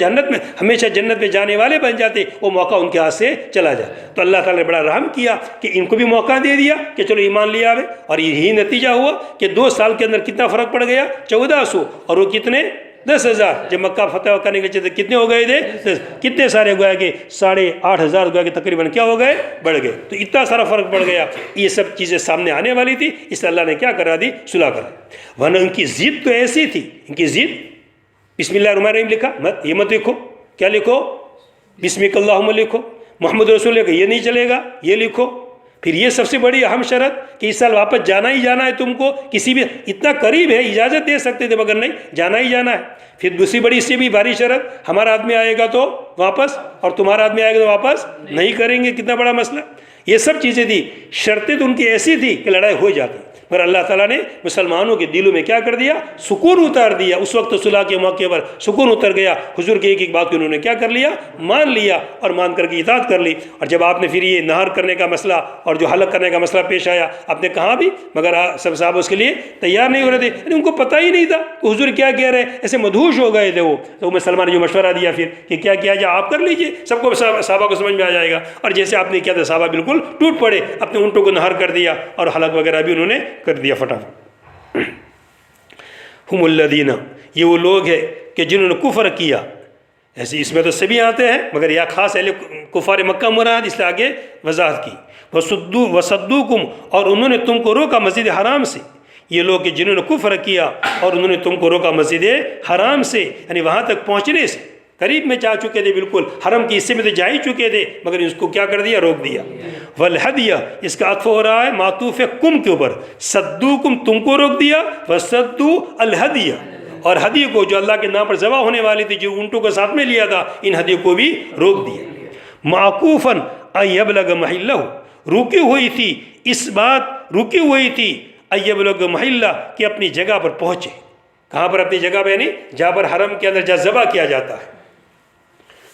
جنت میں جانے والے بن جاتے، وہ موقع ان کے ہاتھ سے چلا جائے۔ تو اللہ تعالیٰ نے بڑا رحم کیا کہ ان کو بھی موقع دے دیا کہ چلو ایمان لے آوے، اور یہی نتیجہ ہوا کہ 2 سال کے اندر کتنا فرق پڑ گیا، 1400، اور وہ کتنے 10,000۔ جب مکہ فتح کرنے کے چلتے کتنے ہو گئے تھے، کتنے سارے گویا کہ 8,500 گویا کہ تقریباً کیا ہو گئے، بڑھ گئے۔ تو اتنا سارا فرق پڑ گیا، یہ سب چیزیں سامنے آنے والی تھی، اس سے اللہ نے کیا کرا دی، صلح کرا دی۔ ورنہ ان کی ضد تو ایسی تھی، ان کی ضد بسم اللہ الرحمن الرحیم لکھا مت، یہ مت لکھو، کیا لکھو، بسمک اللہم لکھو، محمد رسول لکھو، یہ نہیں چلے گا، یہ لکھو۔ پھر یہ سب سے بڑی اہم شرط کہ اس سال واپس جانا ہی جانا ہے تم کو، کسی بھی اتنا قریب ہے اجازت دے سکتے تھے مگر نہیں، جانا ہی جانا ہے۔ پھر دوسری بڑی اس سے بھی بھاری شرط، ہمارا آدمی آئے گا تو واپس، اور تمہارا آدمی آئے گا تو واپس نہیں کریں گے، کتنا بڑا مسئلہ۔ یہ سب چیزیں تھی، شرطیں تو ان کی ایسی تھی کہ لڑائی ہو جاتی، مگر اللہ تعالیٰ نے مسلمانوں کے دلوں میں کیا کر دیا، سکون اتار دیا۔ اس وقت صلح کے موقع پر سکون اتر گیا، حضور کی ایک بات کو انہوں نے کیا کر لیا، مان لیا، اور مان کر کے اطاعت کر لی۔ اور جب آپ نے پھر یہ نہر کرنے کا مسئلہ اور جو حلق کرنے کا مسئلہ پیش آیا، آپ نے کہا بھی، مگر سب صاحب اس کے لیے تیار نہیں ہو رہے تھے، یعنی ان کو پتہ ہی نہیں تھا کہ حضور کیا کہہ رہے ہیں، ایسے مدہوش ہو گئے تھے وہ۔ تو مسلمان نے جو مشورہ دیا پھر کہ کیا کیا جائے، آپ کر لیجئے، سب کو صحابہ کو سمجھ میں آ جائے گا۔ اور جیسے آپ نے کیا تھا، صحابہ بالکل ٹوٹ پڑے، اپنے اونٹوں کو نہر کر دیا، اور حلق وغیرہ بھی انہوں نے کر دیا فٹافٹ۔ ہم الذین، یہ وہ لوگ ہیں کہ جنہوں نے کفر کیا، ایسے اس میں تو سبھی آتے ہیں مگر یا خاص اہل کفار مکہ مراد، اس لیے آگے وضاحت کی۔ وصدوکم، اور انہوں نے تم کو روکا مسجد حرام سے۔ یہ لوگ کہ جنہوں نے کفر کیا اور انہوں نے تم کو روکا مسجد حرام سے، یعنی وہاں تک پہنچنے سے، قریب میں جا چکے تھے، بالکل حرم کے حصے میں تو جا ہی چکے تھے مگر اس کو کیا کر دیا، روک دیا۔ والہدیہ، اس کا عطف ہو رہا ہے معطوف کم کے اوپر، صدوکم تم کو روک دیا، وصدو الہدیہ، اور ہدیہ کو جو اللہ کے نام پر ذبح ہونے والی تھی، جو اونٹوں کو ساتھ میں لیا تھا، ان ہدیہ کو بھی روک دیا۔ معکوفاً ان یبلغ محلہ، رکی ہوئی تھی اس بات، رکی ہوئی تھی ان یبلغ محلہ، کہ اپنی جگہ پر پہنچے۔ کہاں پر اپنی جگہ پہ، یعنی جہاں پر حرم کے اندر جہاں ذبح کیا جاتا ہے۔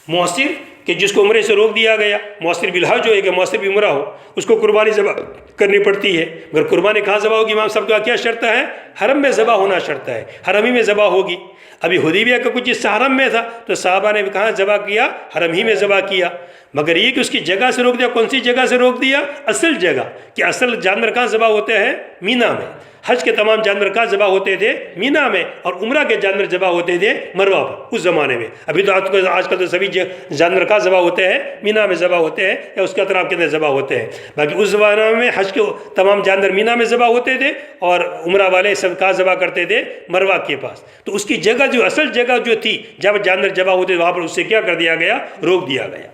محسر کہ جس کو عمرے سے روک دیا گیا، محسر بالحج جو ہے کہ محسر بھی عمرہ ہو، اس کو قربانی ذبح کرنی پڑتی ہے، مگر قربانی کہاں ذبح ہوگی، امام صاحب کا کیا شرط ہے، حرم میں ذبح ہونا شرط ہے، حرم ہی میں ذبح ہوگی۔ ابھی حدیبیہ کا کچھ حصہ حرم میں تھا تو صحابہ نے کہاں ذبح کیا، حرم ہی میں ذبح کیا، مگر یہ کہ اس کی جگہ سے روک دیا۔ کون سی جگہ سے روک دیا، اصل جگہ، کہ اصل جانور کہاں ذبح ہوتے ہیں، مینا میں۔ حج کے تمام جانور کہاں ذبح ہوتے تھے، مینا میں، اور عمرہ کے جانور ذبح ہوتے تھے مروہ پر اس زمانے میں۔ ابھی تو آج کل تو سبھی جانور کہاں ذبح ہوتے ہیں، مینا میں ذبح ہوتے ہیں یا اس کے اطراف کے اندر ذبح ہوتے ہیں۔ باقی اس زمانے میں حج کے تمام جانور مینا میں ذبح ہوتے تھے، اور عمرہ والے سب کہاں ذبح کرتے تھے، مروہ کے پاس۔ تو اس کی جگہ جو اصل جگہ جو تھی جب جانور ذبح ہوتے تھے، وہاں پر اس سے کیا کر دیا گیا، روک دیا گیا۔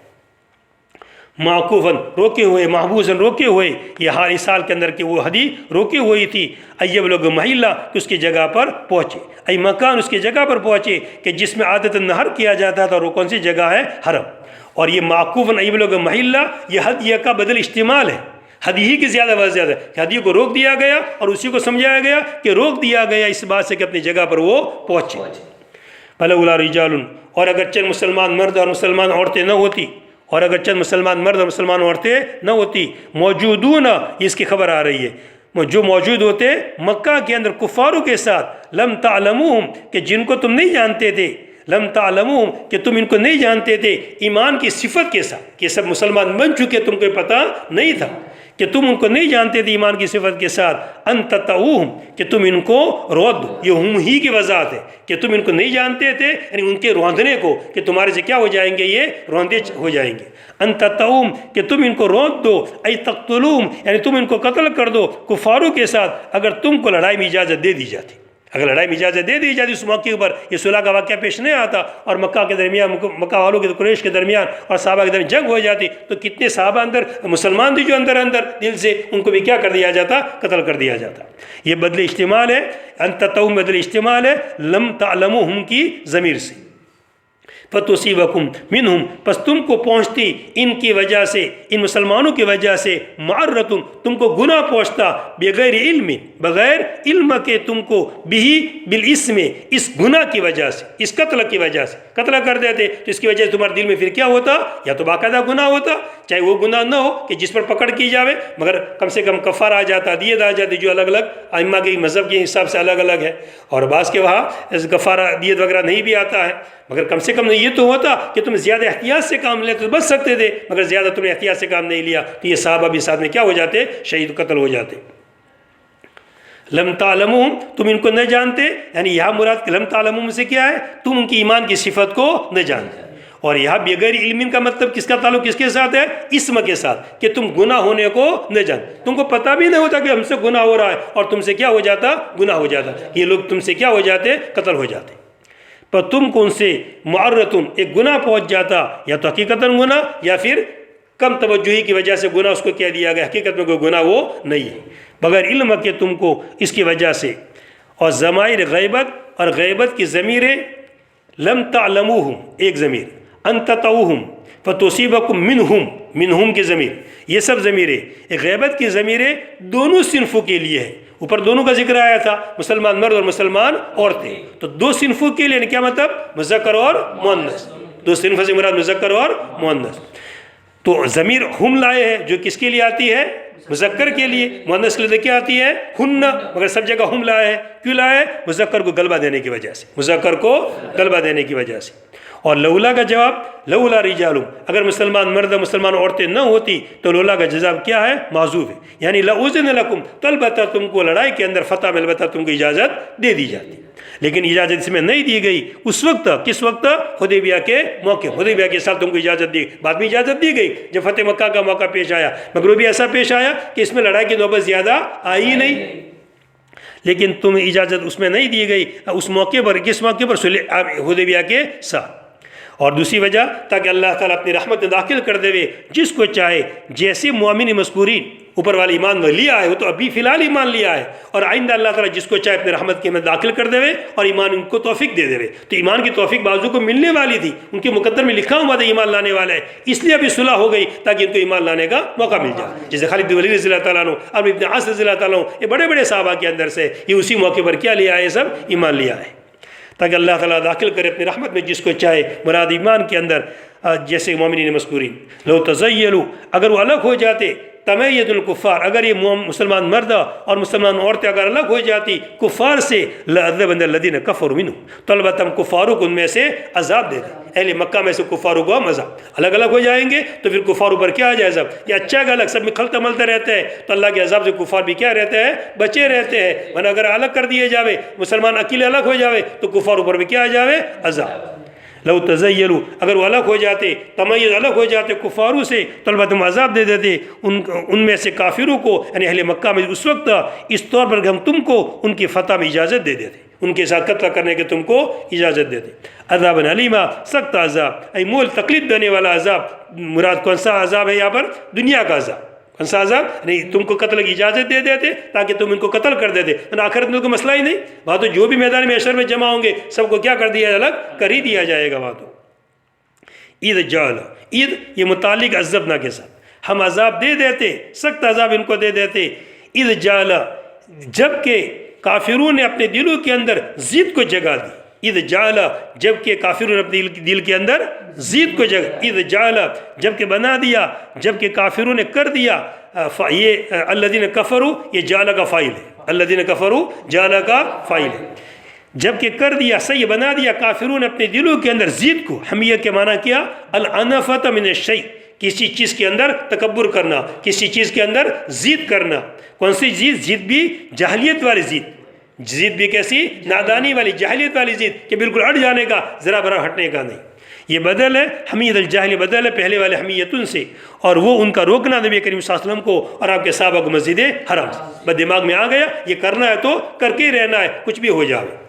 معکوفاً روکے ہوئے، محبوساً روکے ہوئے، یہ ہر اس سال کے اندر کہ وہ ہدی روکے ہوئی تھی۔ ایب لوگ محلہ، کہ اس کی جگہ پر پہنچے، ای مکان، اس کی جگہ پر پہنچے کہ جس میں عادت نہر کیا جاتا تھا، اور وہ کون سی جگہ ہے، حرم۔ اور یہ معکوفاً ایب لوگ محلہ، یہ ہدیہ کا بدل استعمال ہے، ہدی ہی کی زیادہ وجہ زیادہ ہے، ہدی کو روک دیا گیا اور اسی کو سمجھایا گیا کہ روک دیا گیا اس بات سے کہ اپنی جگہ پر وہ پہنچے۔ فلولا رجال، اور اگر چند مسلمان مرد اور مسلمان عورتیں نہ ہوتی، اور اگر چند مسلمان مرد اور مسلمان عورتیں نہ ہوتی، موجودون، اس کی خبر آ رہی ہے، جو موجود ہوتے مکہ کے اندر کفاروں کے ساتھ، لم تعلموہم، کہ جن کو تم نہیں جانتے تھے، لم تعلموہم، کہ تم ان کو نہیں جانتے تھے، ایمان کی صفت کے ساتھ، کہ سب مسلمان بن چکے، تم کو پتہ نہیں تھا، کہ تم ان کو نہیں جانتے تھے ایمان کی صفت کے ساتھ، ان تطعوہم، کہ تم ان کو روت دو، یہ ہم ہی کی وضاحت ہے کہ تم ان کو نہیں جانتے تھے، یعنی ان کے روندنے کو، کہ تمہارے سے کیا ہو جائیں گے، یہ روندے ہو جائیں گے۔ ان تطعوہم، کہ تم ان کو روت دو، ای تقتلوہم، یعنی تم ان کو قتل کر دو، کفاروں کے ساتھ، اگر تم کو لڑائی میں اجازت دے دی جاتی، اگر لڑائی میں اجازت دے دی جاتی اس موقع پر، یہ صلح کا واقعہ پیش نہیں آتا، اور مکہ کے درمیان، مکہ والوں کے قریش کے درمیان اور صحابہ کے درمیان جنگ ہو جاتی، تو کتنے صحابہ اندر مسلمان تھے جو اندر دل سے، ان کو بھی کیا کر دیا جاتا، قتل کر دیا جاتا۔ یہ بدل استعمال ہے، ان تطعوہم بدل استعمال ہے لم تعلموہم کی ضمیر سے۔ فتوصیبکم منہم پس تم کو پہنچتی ان کی وجہ سے، ان مسلمانوں کی وجہ سے، معرتن تم کو گناہ پہنچتا، بغیر علم بغیر علم کے تم کو بھی بالاسم اس گناہ کی وجہ سے، اس قتل کی وجہ سے قتل کر دیتے تو اس کی وجہ سے تمہارے دل میں پھر کیا ہوتا؟ یا تو باقاعدہ گناہ ہوتا، چاہے وہ گناہ نہ ہو کہ جس پر پکڑ کی جاوے، مگر کم سے کم کفار آ جاتا، دیت آ جاتی، جو الگ الگ ائمہ کے مذہب کے حساب سے الگ الگ ہے، اور بعض کے وہاں کفارہ دیت وغیرہ نہیں بھی آتا ہے، مگر کم سے کم یہ تو ہوتا کہ تم زیادہ احتیاط سے کام لے تو بچ سکتے تھے، مگر زیادہ تم نے احتیاط سے کام نہیں لیا تو یہ صحابہ بھی ساتھ میں کیا ہو جاتے؟ شہید قتل ہو جاتے۔ لم تعلمون تم ان کو نہ جانتے، یعنی یہاں مراد لم تعلمون سے کیا ہے؟ تم ان کی ایمان کی صفت کو نہ جانتے، اور یہاں بغیر علم کا مطلب کس کا تعلق کس کے ساتھ ہے؟ اسم کے ساتھ، کہ تم گناہ ہونے کو نہ جانتے، تم کو پتہ بھی نہیں ہوتا کہ ہم سے گناہ ہو رہا ہے اور تم سے کیا ہو جاتا؟ گناہ ہو جاتا، یہ لوگ تم سے کیا ہو جاتے؟ قتل ہو جاتے، پر تم کو ان سے معرتن ایک گناہ پہنچ جاتا، یا تو حقیقتاً گناہ یا پھر کم توجہی کی وجہ سے گناہ اس کو کہہ دیا گیا، حقیقت میں کوئی گناہ وہ نہیں ہے، بغیر علم کے تم کو اس کی وجہ سے۔ اور ضمائر غیبت اور غیبت کی ضمیریں، لم تعلموہم ایک ضمیر، ان تطعوہم فتصیبکم منہم منہم کی ضمیر، یہ سب ضمیریں ایک غیبت کی ضمیریں دونوں صنفوں کے لیے ہے، اوپر دونوں کا ذکر آیا تھا، مسلمان مرد اور مسلمان عورتیں، تو دو صنفوں کے لیے، کیا مطلب؟ مذکر اور مؤنث، دو صنف سے مراد مذکر اور مؤنث، تو ضمیر ہم لائے ہیں جو کس کے لیے آتی ہے؟ مذکر کے لیے، مؤنث کے لیے کیا آتی ہے؟ ہن، مگر سب جگہ ہم لائے ہیں، کیوں لائے؟ مذکر کو غلبہ دینے کی وجہ سے، مذکر کو غلبہ دینے کی وجہ سے۔ اور لولا کا جواب لولا رجال، اگر مسلمان مرد مسلمان عورتیں نہ ہوتی تو لولا کا جواب کیا ہے؟ معذوف ہے، یعنی لأذن لکم، تو البتہ تم کو لڑائی کے اندر فتح میں البتہ تم کو اجازت دے دی جاتی، لیکن اجازت اس میں نہیں دی گئی اس وقت، کس وقت؟ حدیبیہ کے موقع، حدیبیہ کے ساتھ تم کو اجازت دی، بعد میں اجازت دی گئی جب فتح مکہ کا موقع پیش آیا، مگر وہ بھی ایسا پیش آیا کہ اس میں لڑائی کی نوبت زیادہ آئی نہیں، لیکن تمہیں اجازت اس میں نہیں دی گئی اس موقع پر، کس موقع پر؟ حدیبیہ کے ساتھ۔ اور دوسری وجہ تاکہ اللہ تعالیٰ اپنی رحمت میں داخل کر دے جس کو چاہے، جیسے مومن مذکورین اوپر والے ایمان میں لیا ہے، وہ تو ابھی فی الحال ایمان لیا ہے، اور آئندہ اللہ تعالیٰ جس کو چاہے اپنے رحمت کے میں داخل کر دے اور ایمان ان کو توفیق دے دے، تو ایمان کی توفیق بعضوں کو ملنے والی تھی، ان کے مقدر میں لکھا ہوا تھا ایمان لانے والے، اس لیے ابھی صلح ہو گئی تاکہ ان کو ایمان لانے کا موقع مل جائے، جیسے خالد بن ولید رضی اللہ تعالیٰ عنہ، ابن ابن عاص رضی اللہ تعالیٰ عنہ، یہ بڑے بڑے صحابہ کے اندر سے یہ اسی موقع پر کیا لیا ہے؟ سب ایمان لیا ہے، تاکہ اللہ تعالیٰ داخل کرے اپنی رحمت میں جس کو چاہے، مراد ایمان کے اندر، جیسے مومنین مذکورین۔ لو تزیلوا، اگر وہ الگ ہو جاتے، تمیز الکفار، اگر یہ مسلمان مرد اور مسلمان عورتیں اگر الگ ہو جاتی کفار سے، لعذبن الذین کفروا منہم، تو البتہ ہم کفاروں کو ان میں سے عذاب دے دیں، اہل مکہ میں سے کفاروں کو ہم عذاب، الگ الگ ہو جائیں گے تو پھر کفاروں پر کیا آ جائے عذاب، یہ اچھا کہ الگ سب میں کھلتا ملتا رہتا ہے تو اللہ کے عذاب سے کفار بھی کیا رہتے ہیں؟ بچے رہتے ہیں، ورنہ اگر الگ کر دیے جاوے، مسلمان اکیلے الگ ہو جاوے تو کفاروں پر بھی کیا آ جاوے؟ عذاب۔ لو تزیلوا، اگر وہ الگ ہو جاتے، تمیز الگ ہو جاتے کفاروں سے، تو البتہ ہم عذاب دے دیتے ان میں سے کافروں کو، یعنی اہل مکہ میں اس وقت، اس طور پر کہ ہم تم کو ان کی فتح میں اجازت دے دیتے، ان کے ساتھ قتل کرنے کے تم کو اجازت دیتے۔ عذاب علیمہ، سخت عذاب، ای مول تکلیف دینے والا عذاب، مراد کون سا عذاب ہے یہاں پر؟ دنیا کا عذاب، کون سا عذاب؟ نہیں، تم کو قتل کی اجازت دے دیتے تاکہ تم ان کو قتل کر دیتے، آخرت میں کوئی مسئلہ ہی نہیں، وہاں تو جو بھی میدان محشر میں جمع ہوں گے سب کو کیا کر دیا؟ الگ کر ہی دیا جائے گا وہاں تو۔ عید جعل، عید یہ متعلق عذبنا کے ساتھ، ہم عذاب دے دیتے، سخت عذاب ان کو دے دیتے، عید جعل، جب کہ کافروں نے اپنے دلوں کے اندر ضد کو جگہ دی، عید جعل، جب کہ کافروں نے اپنے دل کے اندر ضد کو جگہ، عید جعل، جب کہ بنا دیا، جب کہ کافروں نے کر دیا، یہ الذین کفروا یہ جعل کا فاعل ہے، الذین کفروا جعل کا فاعل ہے، جب کہ کر دیا، صحیح بنا دیا کافروں نے اپنے دلوں کے اندر ضد کو، حمیت کے معنی کیا؟ العنفۃ من الشیء، کسی چیز کے اندر تکبر کرنا، کسی چیز کے اندر ضد کرنا، کون سی ضد؟ ضد بھی جاہلیت والی ضد، ضد بھی کیسی؟ نادانی والی، جاہلیت والی ضد کہ بالکل اڑ جانے کا، ذرا برا ہٹنے کا نہیں، یہ بدل ہے، حمید الجاہل بدل ہے پہلے والے حمیتن سے، اور وہ ان کا روکنا نبی کریم صلی اللہ علیہ وسلم کو اور آپ کے صحابہ کو مسجد حرام سے، بس دماغ میں آ گیا یہ کرنا ہے تو کر کے ہی رہنا ہے، کچھ بھی ہو جائے۔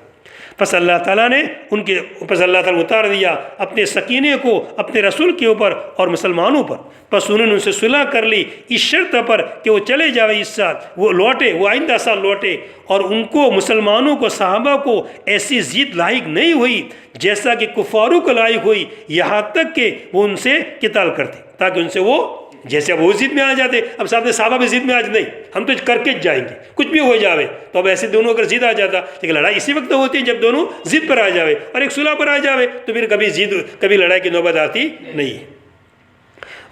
پس اللہ تعالیٰ نے اللہ تعالیٰ اتار دیا اپنے سکینے کو اپنے رسول کے اوپر اور مسلمانوں پر. پس انہوں نے ان سے صلح کر لی اس شرط پر کہ وہ چلے جاوے اس سال، وہ لوٹے، وہ آئندہ سال لوٹے. اور ان کو مسلمانوں کو صحابہ کو ایسی ضد لاحق نہیں ہوئی جیسا کہ کفاروں کو لاحق ہوئی، یہاں تک کہ وہ ان سے قتال کرتے، تاکہ ان سے وہ جیسے اب وہ ضد میں آ جاتے. اب سامنے صحابہ بھی ضد میں آج نہیں، ہم تو کر کے جائیں گے کچھ بھی ہو جاوے. تو اب ایسے دونوں اگر ضد آ جاتا، لیکن لڑائی اسی وقت ہوتی ہے جب دونوں ضد پر آ جاوے اور ایک صلح پر آ جاوے، تو پھر کبھی لڑائی کی نوبت آتی نہیں.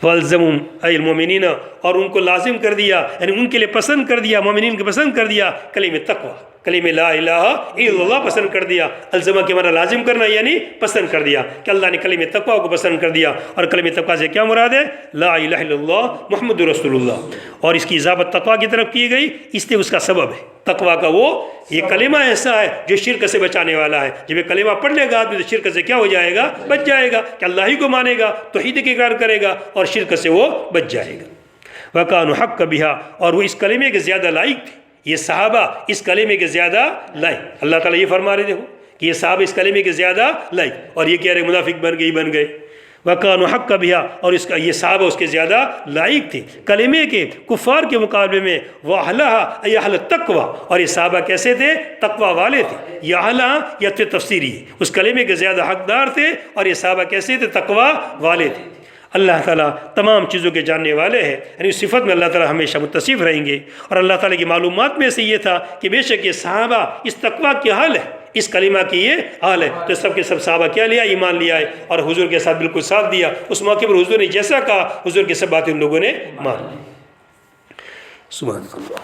والزمون ای المومنین، اور ان کو لازم کر دیا، یعنی ان کے لیے پسند کر دیا، مومنین کو پسند کر دیا کلمہ تقوی، کلمہ لا الہ الا اللہ پسند کر دیا. الزمہ کے معنی لازم کرنا یعنی پسند کر دیا، کہ اللہ نے کلمہ تقوی کو پسند کر دیا. اور کلمہ تقوی سے کیا مراد ہے؟ لا الہ الا اللہ محمد رسول اللہ. اور اس کی اضافت تقوی کی طرف کی گئی، اس لیے اس کا سبب ہے تقوی کا. وہ یہ کلمہ ایسا ہے جو شرک سے بچانے والا ہے. جب یہ کلمہ پڑھ لے گا آدمی تو شرک سے کیا ہو جائے گا؟ بچ جائے گا، کہ اللہ ہی کو مانے گا، توحید کی اقرار کرے گا اور شرک سے وہ بچ جائے گا. وَكَانُوا حَقَّ بِهَا، اور وہ اس کلمے کے زیادہ لائق تھے. یہ صحابہ اس کلمے کے زیادہ لائق. اللہ تعالیٰ یہ فرما رہے دیکھو کہ یہ صحابہ اس کلمے کے زیادہ لائق، اور یہ کہہ رہے منافق بن گئے. وَكَانُوا حَقَّ بِهَا، اور یہ صحابہ اس کے زیادہ لائق تھے کلمے کے کفار کے مقابلے میں. وَأَهْلَهَا أَيْ أَهْلُ التَّقْوَى، اور یہ صحابہ کیسے تھے؟ تقوی والے تھے. یہ اعلیٰ یا تفسیری ہے، اس کلمے کے زیادہ حقدار تھے. اور یہ صحابہ کیسے تھے؟ تقوی والے تھے. اللہ تعالیٰ تمام چیزوں کے جاننے والے ہیں، یعنی اس صفت میں اللہ تعالیٰ ہمیشہ متصف رہیں گے. اور اللہ تعالیٰ کی معلومات میں سے یہ تھا کہ بے شک یہ صحابہ اس تقوی کی حال ہے، اس کلمہ کی یہ حال ہے. تو سب کے سب صحابہ کیا لیا؟ ایمان لیا ہے، اور حضور کے ساتھ بالکل ساتھ دیا. اس موقع پر حضور نے جیسا کہا حضور کی سب باتیں ان لوگوں نے مان لی. سبحان اللہ.